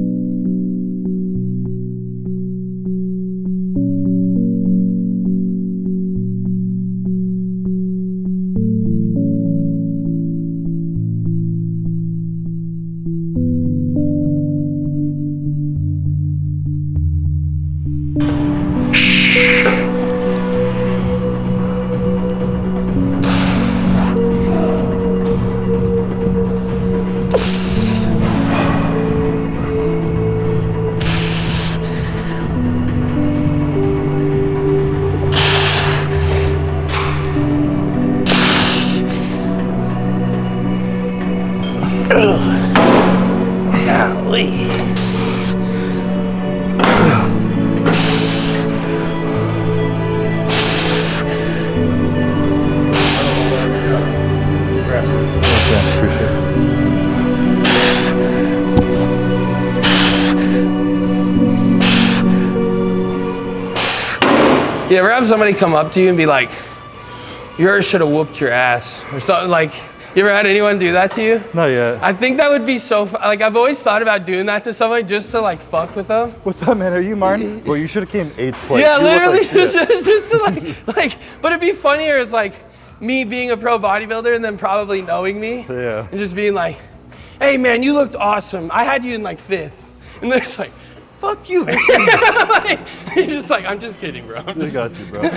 S1: You ever have somebody come up to you and be like, yours should have whooped your ass or something? Like, you ever had anyone do that to you?
S2: Not yet.
S1: I think that would be so like, I've always thought about doing that to somebody just to like fuck with them.
S2: What's up, man? Are you Martin? Well, you should have came 8th place.
S1: Yeah, literally, just to like, but it'd be funnier as like me being a pro bodybuilder and then probably knowing me.
S2: Yeah.
S1: And just being like, hey man, you looked awesome. I had you in like 5th. And they're just like, fuck you. Like, you're just like, I'm just kidding, bro.
S2: I got you, bro.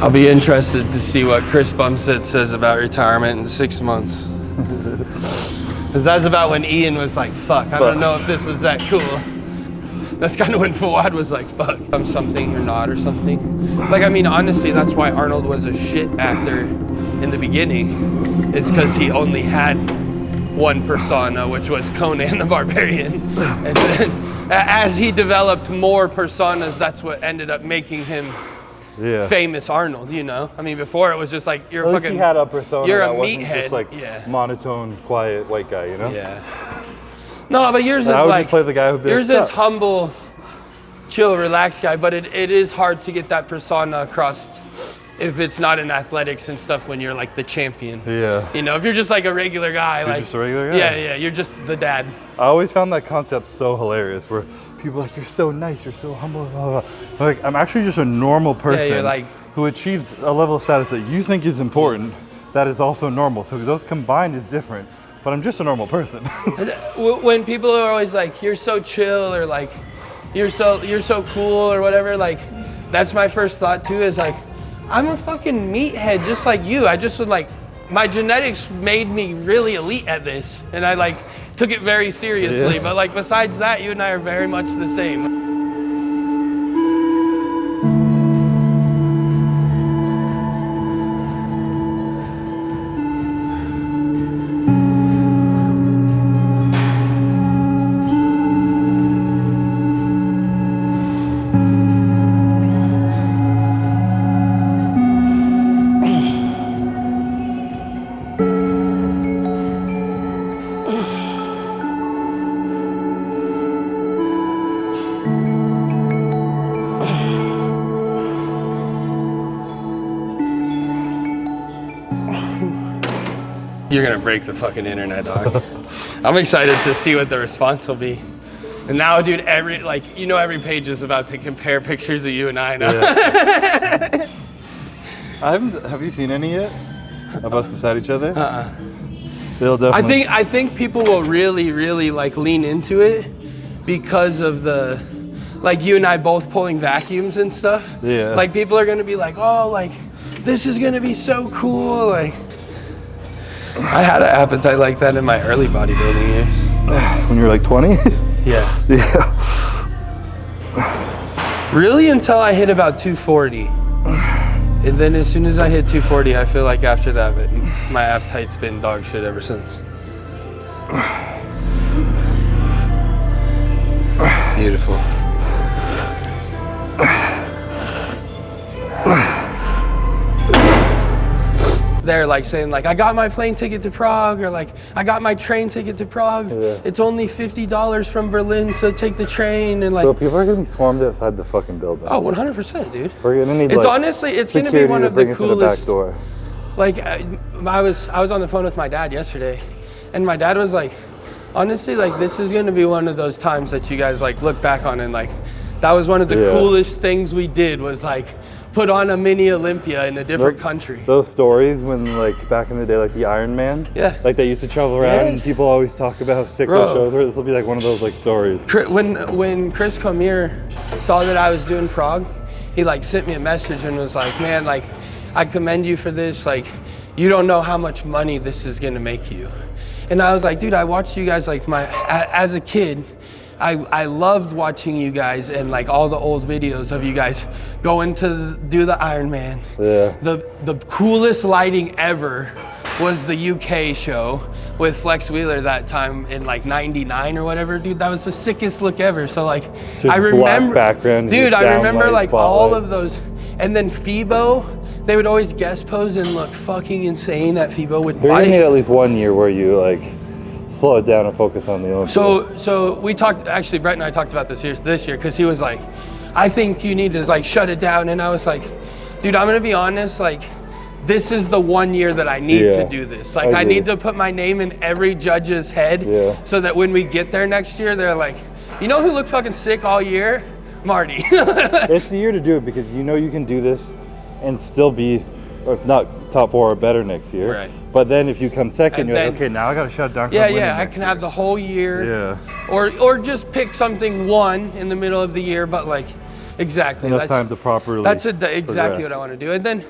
S1: I'll be interested to see what Chris Bumstead says about retirement in 6 months. Because that's about when Ian was like, fuck, I don't know if this was that cool. That's kind of when Fawad was like, fuck, I'm something you're not or something. Like, I mean, honestly, that's why Arnold was a shit actor in the beginning. It's because he only had one persona, which was Conan the Barbarian. And then as he developed more personas, that's what ended up making him famous Arnold, you know? I mean, before it was just like, you're fucking,
S2: he had a persona
S1: you're a
S2: that wasn't
S1: meathead.
S2: Just like monotone, quiet white guy, you know?
S1: Yeah. No, but yours is
S2: I would
S1: like,
S2: just play the guy who'd be
S1: yours
S2: like,
S1: is humble, chill, relaxed guy, but it is hard to get that persona across if it's not in athletics and stuff when you're like the champion. Yeah. You know, if you're just like a regular guy.
S2: You're
S1: like,
S2: just a regular guy?
S1: Yeah, you're just the dad.
S2: I always found that concept so hilarious where people are like, you're so nice, you're so humble, blah, blah, blah. Like, I'm actually just a normal person
S1: you're like,
S2: who achieves a level of status that you think is important, that is also normal. So those combined is different, but I'm just a normal person.
S1: When people are always like, you're so chill, or like, you're so cool, or whatever, like, that's my first thought too, is like, I'm a fucking meathead just like you. I just would like, my genetics made me really elite at this, and I like took it very seriously. But like, besides that, you and I are very much the same. You're gonna break the fucking internet, dog. I'm excited to see what the response will be. And now, dude, every page is about to compare pictures of you and I now.
S2: Yeah. Have you seen any yet of us beside each other? They'll definitely.
S1: I think people will really, really like lean into it because of the, like you and I both pulling vacuums and stuff.
S2: Yeah.
S1: Like people are gonna be like, oh, like this is gonna be so cool. Like, I had an appetite like that in my early bodybuilding years.
S2: When you were like 20?
S1: Yeah.
S2: Yeah.
S1: Really until I hit about 240. And then as soon as I hit 240, I feel like after that, my appetite's been dog shit ever since. Beautiful. They're like saying like, I got my plane ticket to Prague, or like, I got my train ticket to Prague. Yeah. It's only $50 from Berlin to take the train, and like.
S2: Bro, people are gonna be swarmed outside the fucking building.
S1: Oh, 100%, dude.
S2: We're gonna need.
S1: It's like, honestly, it's gonna be one of the coolest.
S2: Back door.
S1: Like, I was on the phone with my dad yesterday, and my dad was like, honestly, like this is gonna be one of those times that you guys like look back on, and like, that was one of the coolest things we did was like. Put on a mini Olympia in a different country.
S2: Those stories when like back in the day, like the Iron Man, like they used to travel around and people always talk about how sick those shows were. This will be like one of those like stories.
S1: When Chris Comir saw that I was doing Prague, he like sent me a message and was like, man, like I commend you for this. Like you don't know how much money this is gonna make you. And I was like, dude, I watched you guys like as a kid. I loved watching you guys and like all the old videos of you guys going to do the Ironman.
S2: Yeah.
S1: The coolest lighting ever was the UK show with Flex Wheeler that time in like '99 or whatever, dude. That was the sickest look ever. So like,
S2: just I remember, black background,
S1: dude, I remember like all of those. And then FIBO, they would always guest pose and look fucking insane at FIBO with
S2: body. You need at least 1 year where you like slow it down and focus on the Olympics.
S1: So we talked, actually Brett and I talked about this year because he was like, I think you need to like shut it down. And I was like, dude, I'm gonna be honest, like this is the 1 year that I need to do this. Like I need to put my name in every judge's head so that when we get there next year, they're like, you know who looked fucking sick all year? Marty.
S2: It's the year to do it because you know you can do this and still be, if not top 4 or better next year.
S1: Right.
S2: But then if you come second, you're like, okay, now I got to shut it down.
S1: Yeah, I can have the whole year.
S2: Yeah.
S1: Or just pick something one in the middle of the year, but like, exactly.
S2: Enough time to properly
S1: That's exactly
S2: progress.
S1: what I want to do. And then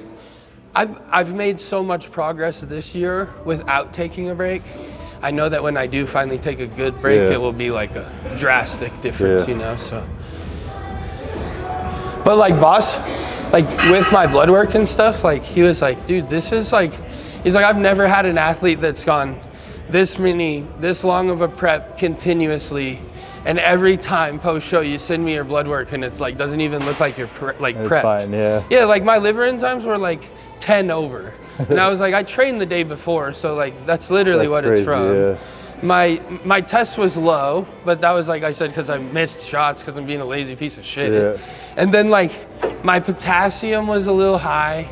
S1: I've made so much progress this year without taking a break. I know that when I do finally take a good break, it will be like a drastic difference, you know, so. But like boss, like with my blood work and stuff, like he was like, dude, this is like, he's like, I've never had an athlete that's gone this long of a prep continuously, and every time post show you send me your blood work and it's like doesn't even look like you're prepped.
S2: Fine, yeah.
S1: Yeah, like my liver enzymes were like 10 over, and I was like, I trained the day before, so like that's literally what crazy, it's from.
S2: Yeah.
S1: My test was low, but that was like I said because I missed shots because I'm being a lazy piece of shit.
S2: Yeah.
S1: And then like my potassium was a little high,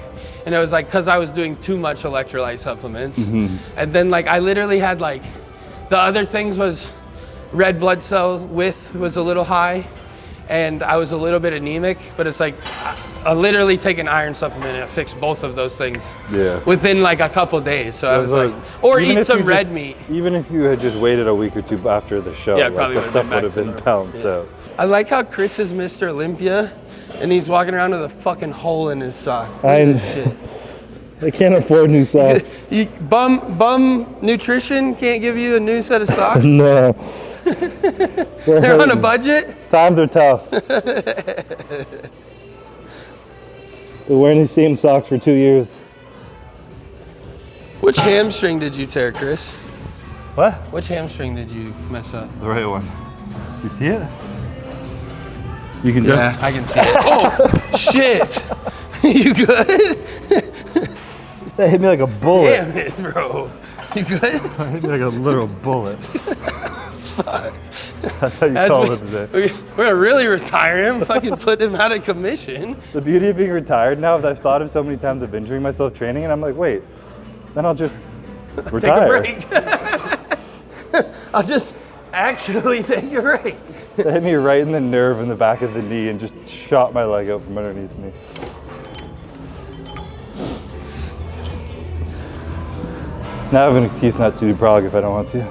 S1: and it was like because I was doing too much electrolyte supplements. Mm-hmm. And then like I literally had like the other things was red blood cell width was a little high, and I was a little bit anemic. But it's like I literally take an iron supplement and it fixed both of those things within like a couple days. So I was like, or eat some red meat.
S2: Even if you had just waited a week or two after the show, like
S1: probably
S2: the stuff would have been balanced out.
S1: I like how Chris is Mr. Olympia, and he's walking around with a fucking hole in his sock.
S2: I can't afford new socks.
S1: Bum Nutrition can't give you a new set of socks?
S2: No.
S1: They're on a budget?
S2: Times are tough. We're wearing the same socks for 2 years.
S1: Which hamstring did you tear, Chris?
S2: What?
S1: Which hamstring did you mess up?
S2: The right one. You see it? You can
S1: I can see it. Oh, shit. You good?
S2: That hit me like a bullet.
S1: Damn it, bro. You good?
S2: That hit me like a literal bullet.
S1: Fuck.
S2: That's how you call it today.
S1: We're gonna really retire him, fucking put him out of commission.
S2: The beauty of being retired now is I've thought of so many times of injuring myself training, and I'm like, wait, then I'll just retire.
S1: Take a break. I'll just actually take a break.
S2: It hit me right in the nerve in the back of the knee and just shot my leg out from underneath me. Now I have an excuse not to do Prague if I don't want to.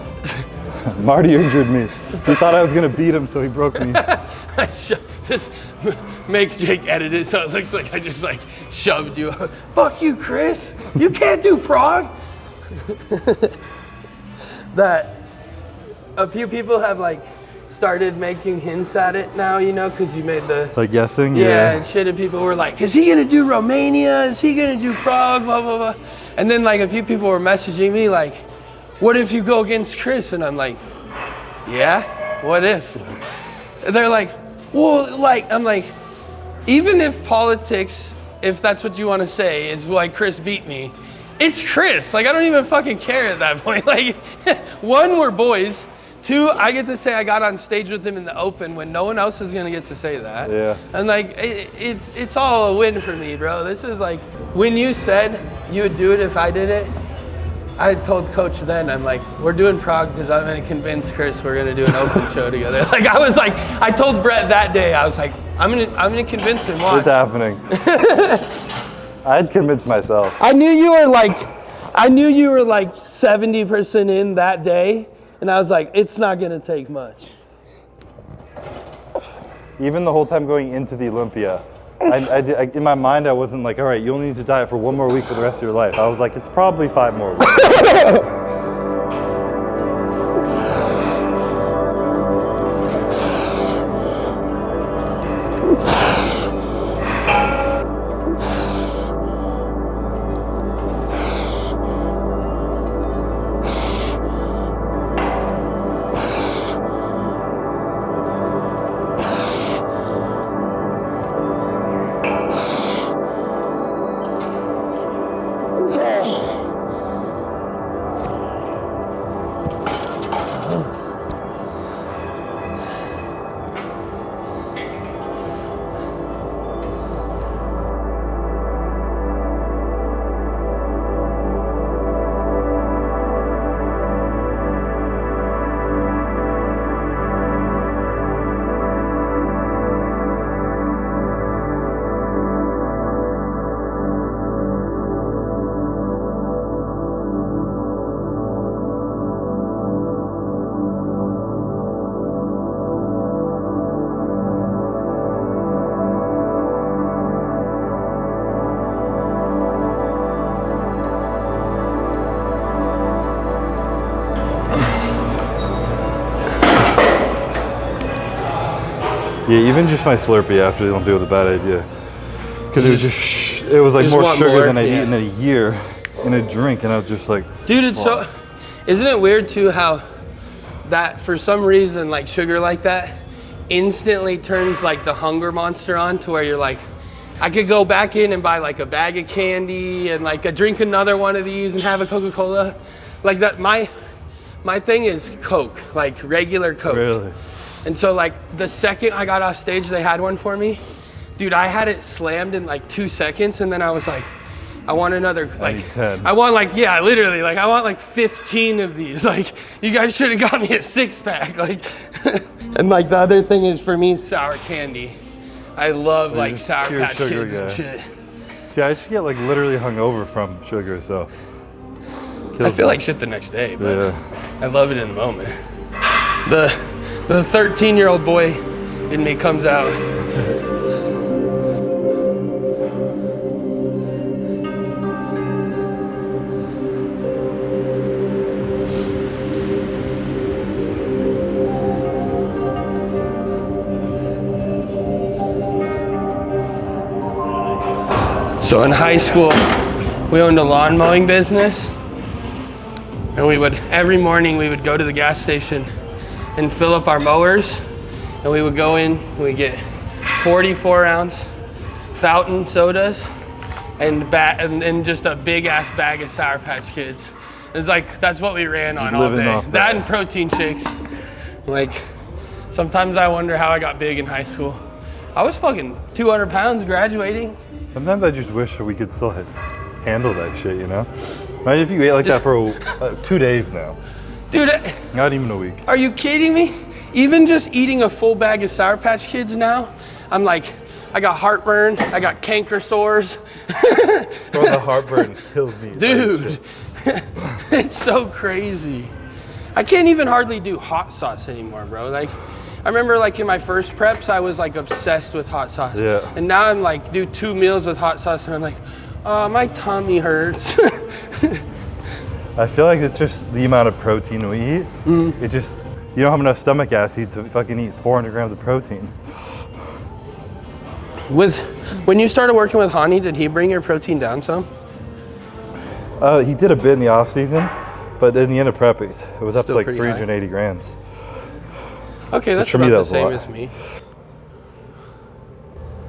S2: Marty injured me. He thought I was gonna beat him, so he broke me.
S1: Just make Jake edit it so it looks like I just like shoved you out. Fuck you, Chris. You can't do Prague. That a few people have like started making hints at it now, you know, because you made the
S2: like guessing.
S1: Yeah, and shit, and people were like, is he gonna do Romania? Is he gonna do Prague? Blah blah blah. And then like a few people were messaging me like, what if you go against Chris? And I'm like, yeah, what if? And they're like, well, like, I'm like, even if politics, if that's what you want to say, is why Chris beat me, it's Chris. Like, I don't even fucking care at that point. Like, one, we're boys. Two, I get to say I got on stage with him in the open when no one else is gonna get to say that.
S2: Yeah.
S1: And like, it's all a win for me, bro. This is like, when you said you would do it if I did it, I told Coach then, I'm like, we're doing Prague because I'm gonna convince Chris we're gonna do an open show together. Like I was like, I told Brett that day, I was like, I'm gonna convince him. Watch.
S2: It's happening. I'd convince myself.
S1: I knew you were like 70% in that day, and I was like, it's not gonna take much.
S2: Even the whole time going into the Olympia, in my mind, I wasn't like, all right, you only need to diet for 1 more week for the rest of your life. I was like, it's probably 5 more weeks. Yeah, even just my Slurpee after they don't do with a bad idea. Because it was like more sugar than I'd eaten in a year in a drink, and I was just like,
S1: dude, it's so, isn't it weird too how that for some reason like sugar like that instantly turns like the hunger monster on to where you're like, I could go back in and buy like a bag of candy and like drink another one of these and have a Coca-Cola. Like that, my thing is Coke, like regular Coke.
S2: Really?
S1: And so like the second I got off stage, they had one for me. Dude, I had it slammed in like 2 seconds, and then I was like, I want another, like,
S2: 10.
S1: I want like, yeah, literally, like I want like 15 of these. Like, you guys should have got me a 6-pack. Like, and like the other thing is for me, sour candy. I love like Sour Patch Kids and shit.
S2: See, I should get like literally hungover from sugar, so.
S1: I feel like shit the next day, but I love it in the moment. The 13-year-old boy in me comes out. So in high school, we owned a lawn mowing business, and every morning we would go to the gas station and fill up our mowers, and we would go in and we'd get 44-ounce fountain sodas and just a big ass bag of Sour Patch Kids. It's like, that's what we ran on all day. That and protein shakes. Like, sometimes I wonder how I got big in high school. I was fucking 200 pounds graduating.
S2: Sometimes I just wish we could still handle that shit, you know? Imagine if you ate like that for 2 days now.
S1: Dude.
S2: Not even a week.
S1: Are you kidding me? Even just eating a full bag of Sour Patch Kids now, I'm like, I got heartburn, I got canker sores.
S2: Bro, the heartburn kills me.
S1: Dude, it's so crazy. I can't even hardly do hot sauce anymore, bro. Like, I remember like in my first preps, I was like obsessed with hot sauce.
S2: Yeah.
S1: And now I'm like, do 2 meals with hot sauce and I'm like, oh, my tummy hurts.
S2: I feel like it's just the amount of protein we eat. It just, you don't have enough stomach acid to fucking eat 400 grams of protein.
S1: When you started working with Hani, did he bring your protein down some?
S2: He did a bit in the off season, but in the end of prep, it was up to like 380 grams.
S1: Okay, that's about the same as me.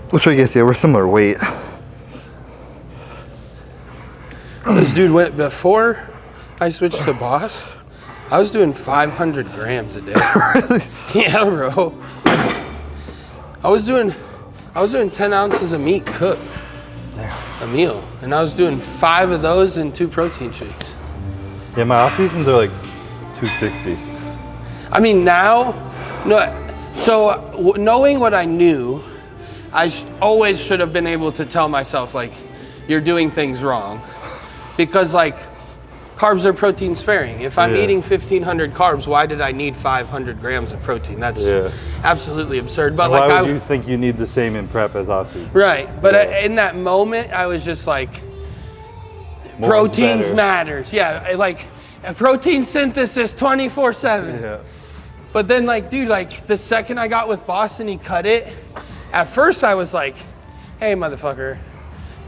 S2: Which I guess, yeah, we're similar weight.
S1: This dude went, before I switched to Boss, I was doing 500 grams a day.
S2: Really?
S1: Yeah, bro. I was doing 10 ounces of meat cooked. Damn. A meal. And I was doing 5 of those and 2 protein shakes.
S2: Yeah, my off seasons are like 260.
S1: I mean, now, so knowing what I knew, I always should have been able to tell myself, like, you're doing things wrong. Because, like, carbs are protein sparing. If I'm eating 1,500 carbs, why did I need 500 grams of protein? That's absolutely absurd. But
S2: why would you think you need the same in prep as off season?
S1: Right, but in that moment, I was just like, proteins matters. Yeah, like, protein synthesis 24/7. Yeah. But then, like, dude, like, the second I got with Boston, he cut it. At first, I was like, hey, motherfucker,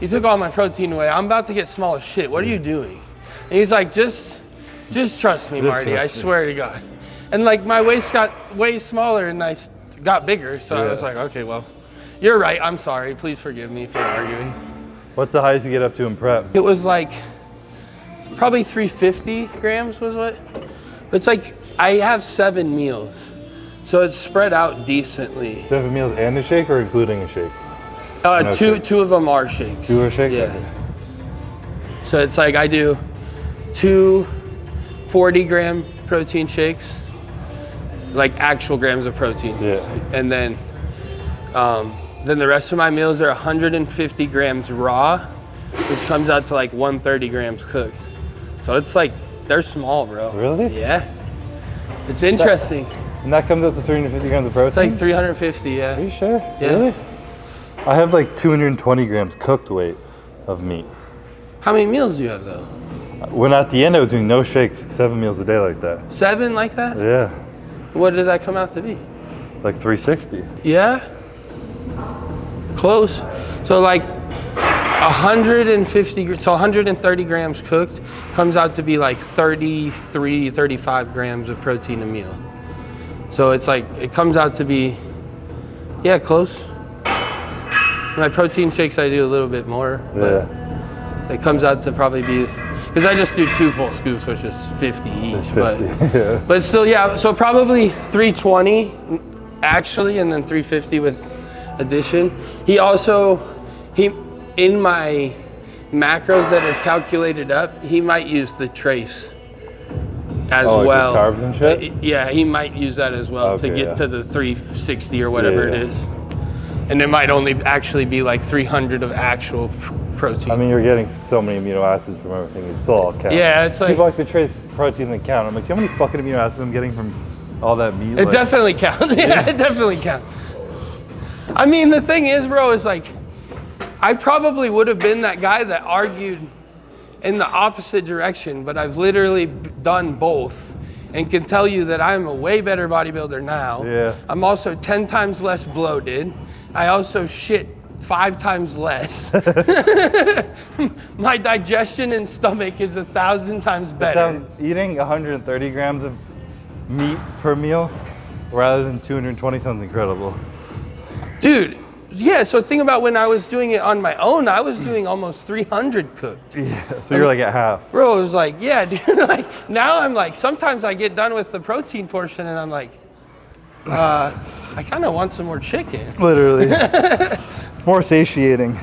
S1: you took all my protein away. I'm about to get small as shit. What are you doing? And he's like, just trust me, Marty. I swear to God. And, like, my waist got way smaller, and I got bigger. So I was like, okay, well, you're right. I'm sorry. Please forgive me for arguing.
S2: What's the highest you get up to in prep?
S1: It was, like, probably 350 grams was what? It's like, I have 7 meals, so it's spread out decently.
S2: 7 meals and a shake, or including a shake?
S1: Two of them are shakes.
S2: 2 are shakes?
S1: Yeah. Okay. So it's like I do 2 40-gram protein shakes, like actual grams of protein.
S2: Yeah.
S1: And then the rest of my meals are 150 grams raw, which comes out to like 130 grams cooked. So it's like, they're small, bro.
S2: Really?
S1: Yeah. It's interesting.
S2: And that comes out to 350 grams of protein?
S1: It's like 350, yeah.
S2: Are you sure?
S1: Yeah.
S2: Really? I have like 220 grams cooked weight of meat.
S1: How many meals do you have though?
S2: When at the end I was doing no shakes, 7 meals a day like that.
S1: 7 like that?
S2: Yeah.
S1: What did that come out to be?
S2: Like 360.
S1: Yeah. Close. So like 150, so 130 grams cooked comes out to be like 33, 35 grams of protein a meal. So it's like, it comes out to be, yeah, close. My protein shakes, I do a little bit more, but it comes out to probably be, because I just do 2 full scoops, which is 50 each, 50, but still, yeah, so probably 320 actually, and then 350 with addition. He in my macros that are calculated up, he might use the trace as well.
S2: Like carbs and shit?
S1: Yeah, he might use that as well to get to the 360 or whatever it is. And it might only actually be like 300 of actual protein.
S2: I mean, you're getting so many amino acids from everything. It still all counts.
S1: Yeah, it's like...
S2: People like to trace protein and count. I'm like, do you know how many fucking amino acids I'm getting from all that meat?
S1: It definitely counts. Yeah, it definitely counts. I mean, the thing is, bro, is like, I probably would have been that guy that argued in the opposite direction, but I've literally done both and can tell you that I'm a way better bodybuilder now.
S2: Yeah.
S1: I'm also 10 times less bloated. I also shit 5 times less. My digestion and stomach is 1,000 times better.
S2: Eating 130 grams of meat per meal rather than 220 sounds incredible.
S1: Dude, yeah, so think about when I was doing it on my own, I was doing almost 300 cooked.
S2: Yeah, so you're like at half.
S1: Bro, it was like, yeah, dude, like, now I'm like, sometimes I get done with the protein portion and I'm like, I kind of want some more chicken.
S2: Literally. More satiating.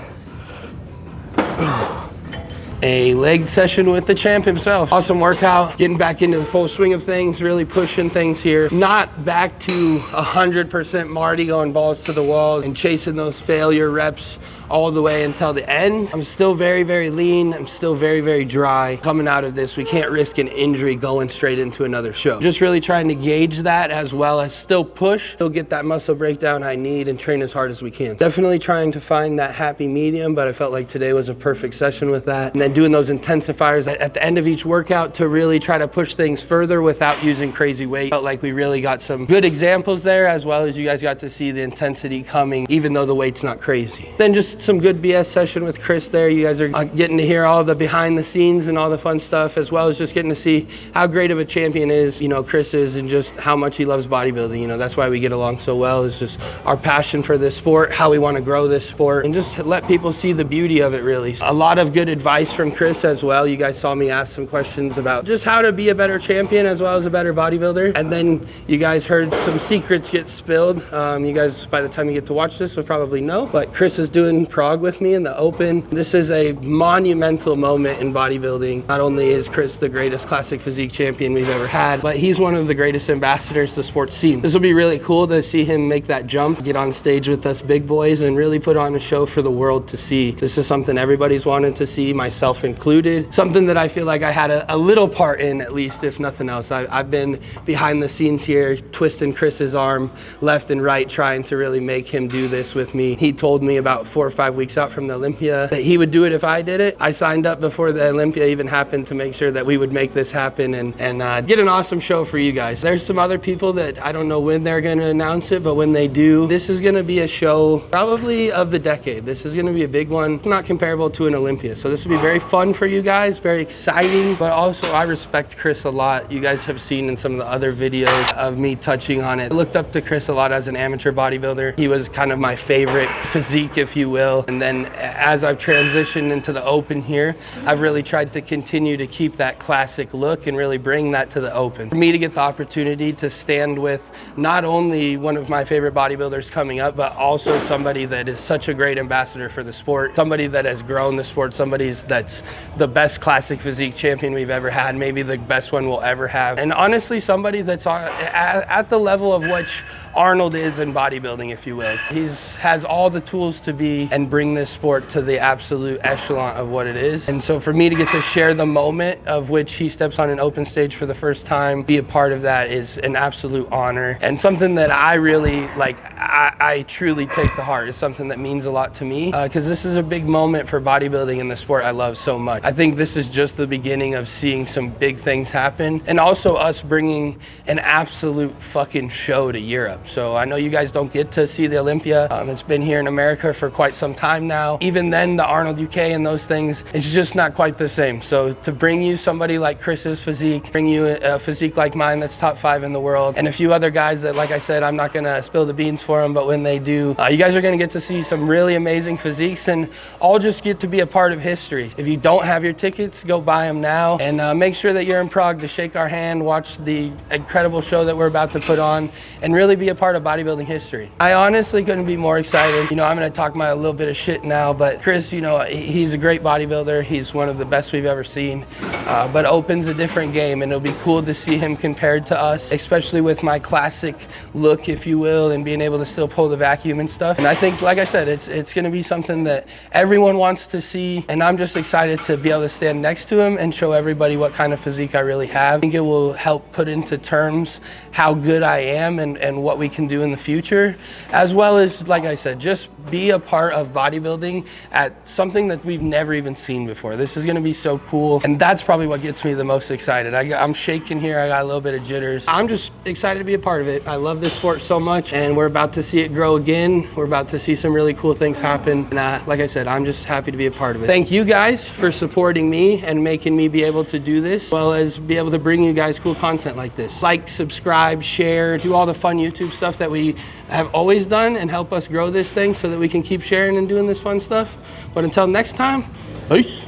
S1: A leg session with the champ himself. Awesome workout, getting back into the full swing of things, really pushing things here. Not back to 100% Marty going balls to the walls and chasing those failure reps all the way until the end. I'm still very, very lean. I'm still very, very dry. Coming out of this, we can't risk an injury going straight into another show. Just really trying to gauge that as well as still push, still get that muscle breakdown I need and train as hard as we can. Definitely trying to find that happy medium, but I felt like today was a perfect session with that. And then doing those intensifiers at the end of each workout to really try to push things further without using crazy weight. Felt like we really got some good examples there, as well as you guys got to see the intensity coming, even though the weight's not crazy. Then just some good BS session with Chris there. You guys are getting to hear all the behind the scenes and all the fun stuff, as well as just getting to see how great of a champion is, you know, Chris is, and just how much he loves bodybuilding. You know, that's why we get along so well. It's just our passion for this sport, how we want to grow this sport, and just let people see the beauty of it, really. A lot of good advice from Chris as well. You guys saw me ask some questions about just how to be a better champion as well as a better bodybuilder. And then you guys heard some secrets get spilled. You guys, by the time you get to watch this, will probably know. But Chris is doing Prague with me in the open. This is a monumental moment in bodybuilding. Not only is Chris the greatest classic physique champion we've ever had, but he's one of the greatest ambassadors the sport's seen. This will be really cool to see him make that jump, get on stage with us big boys, and really put on a show for the world to see. This is something everybody's wanted to see, myself included. Something that I feel like I had a little part in, at least, if nothing else. I've been behind the scenes here, twisting Chris's arm left and right, trying to really make him do this with me. He told me about 4 or 5 weeks out from the Olympia that he would do it if I did it. I signed up before the Olympia even happened to make sure that we would make this happen and get an awesome show for you guys. There's some other people that I don't know when they're going to announce it, but when they do, this is going to be a show probably of the decade. This is going to be a big one, not comparable to an Olympia. So this will be very fun for you guys, very exciting, but also I respect Chris a lot. You guys have seen in some of the other videos of me touching on it. I looked up to Chris a lot as an amateur bodybuilder. He was kind of my favorite physique, if you will. And then as I've transitioned into the open here, I've really tried to continue to keep that classic look and really bring that to the open. For me to get the opportunity to stand with not only one of my favorite bodybuilders coming up, but also somebody that is such a great ambassador for the sport, somebody that has grown the sport, somebody that's the best classic physique champion we've ever had, maybe the best one we'll ever have. And honestly, somebody that's at the level of which Arnold is in bodybuilding, if you will. He has all the tools to be and bring this sport to the absolute echelon of what it is. And so for me to get to share the moment of which he steps on an open stage for the first time, be a part of that is an absolute honor and something that I really I truly take to heart. It's something that means a lot to me because this is a big moment for bodybuilding and the sport I love so much. I think this is just the beginning of seeing some big things happen and also us bringing an absolute fucking show to Europe. up. So I know you guys don't get to see the Olympia. It's been here in America for quite some time now. Even then, the Arnold UK and those things, it's just not quite the same. So to bring you somebody like Chris's physique, bring you a physique like mine that's top 5 in the world, and a few other guys that, like I said, I'm not gonna spill the beans for them, but when they do, you guys are gonna get to see some really amazing physiques and all just get to be a part of history. If you don't have your tickets, go buy them now, and make sure that you're in Prague to shake our hand, watch the incredible show that we're about to put on, and really be a part of bodybuilding history. I honestly couldn't be more excited. You know, I'm gonna talk my little bit of shit now, but Chris, you know, he's a great bodybuilder. He's one of the best we've ever seen, but Open's a different game, and it'll be cool to see him compared to us, especially with my classic look, if you will, and being able to still pull the vacuum and stuff. And I think, like I said, it's gonna be something that everyone wants to see, and I'm just excited to be able to stand next to him and show everybody what kind of physique I really have. I think it will help put into terms how good I am and what we can do in the future, as well as, like I said, just be a part of bodybuilding at something that we've never even seen before. This is gonna be so cool, and that's probably what gets me the most excited. I'm shaking here, I got a little bit of jitters. I'm just excited to be a part of it. I love this sport so much, and we're about to see it grow again. We're about to see some really cool things happen, and like I said, I'm just happy to be a part of it. Thank you guys for supporting me and making me be able to do this, as well as be able to bring you guys cool content like this. Like, subscribe, share, do all the fun YouTube stuff that we have always done, and help us grow this thing so that we can keep sharing and doing this fun stuff. But until next time, peace.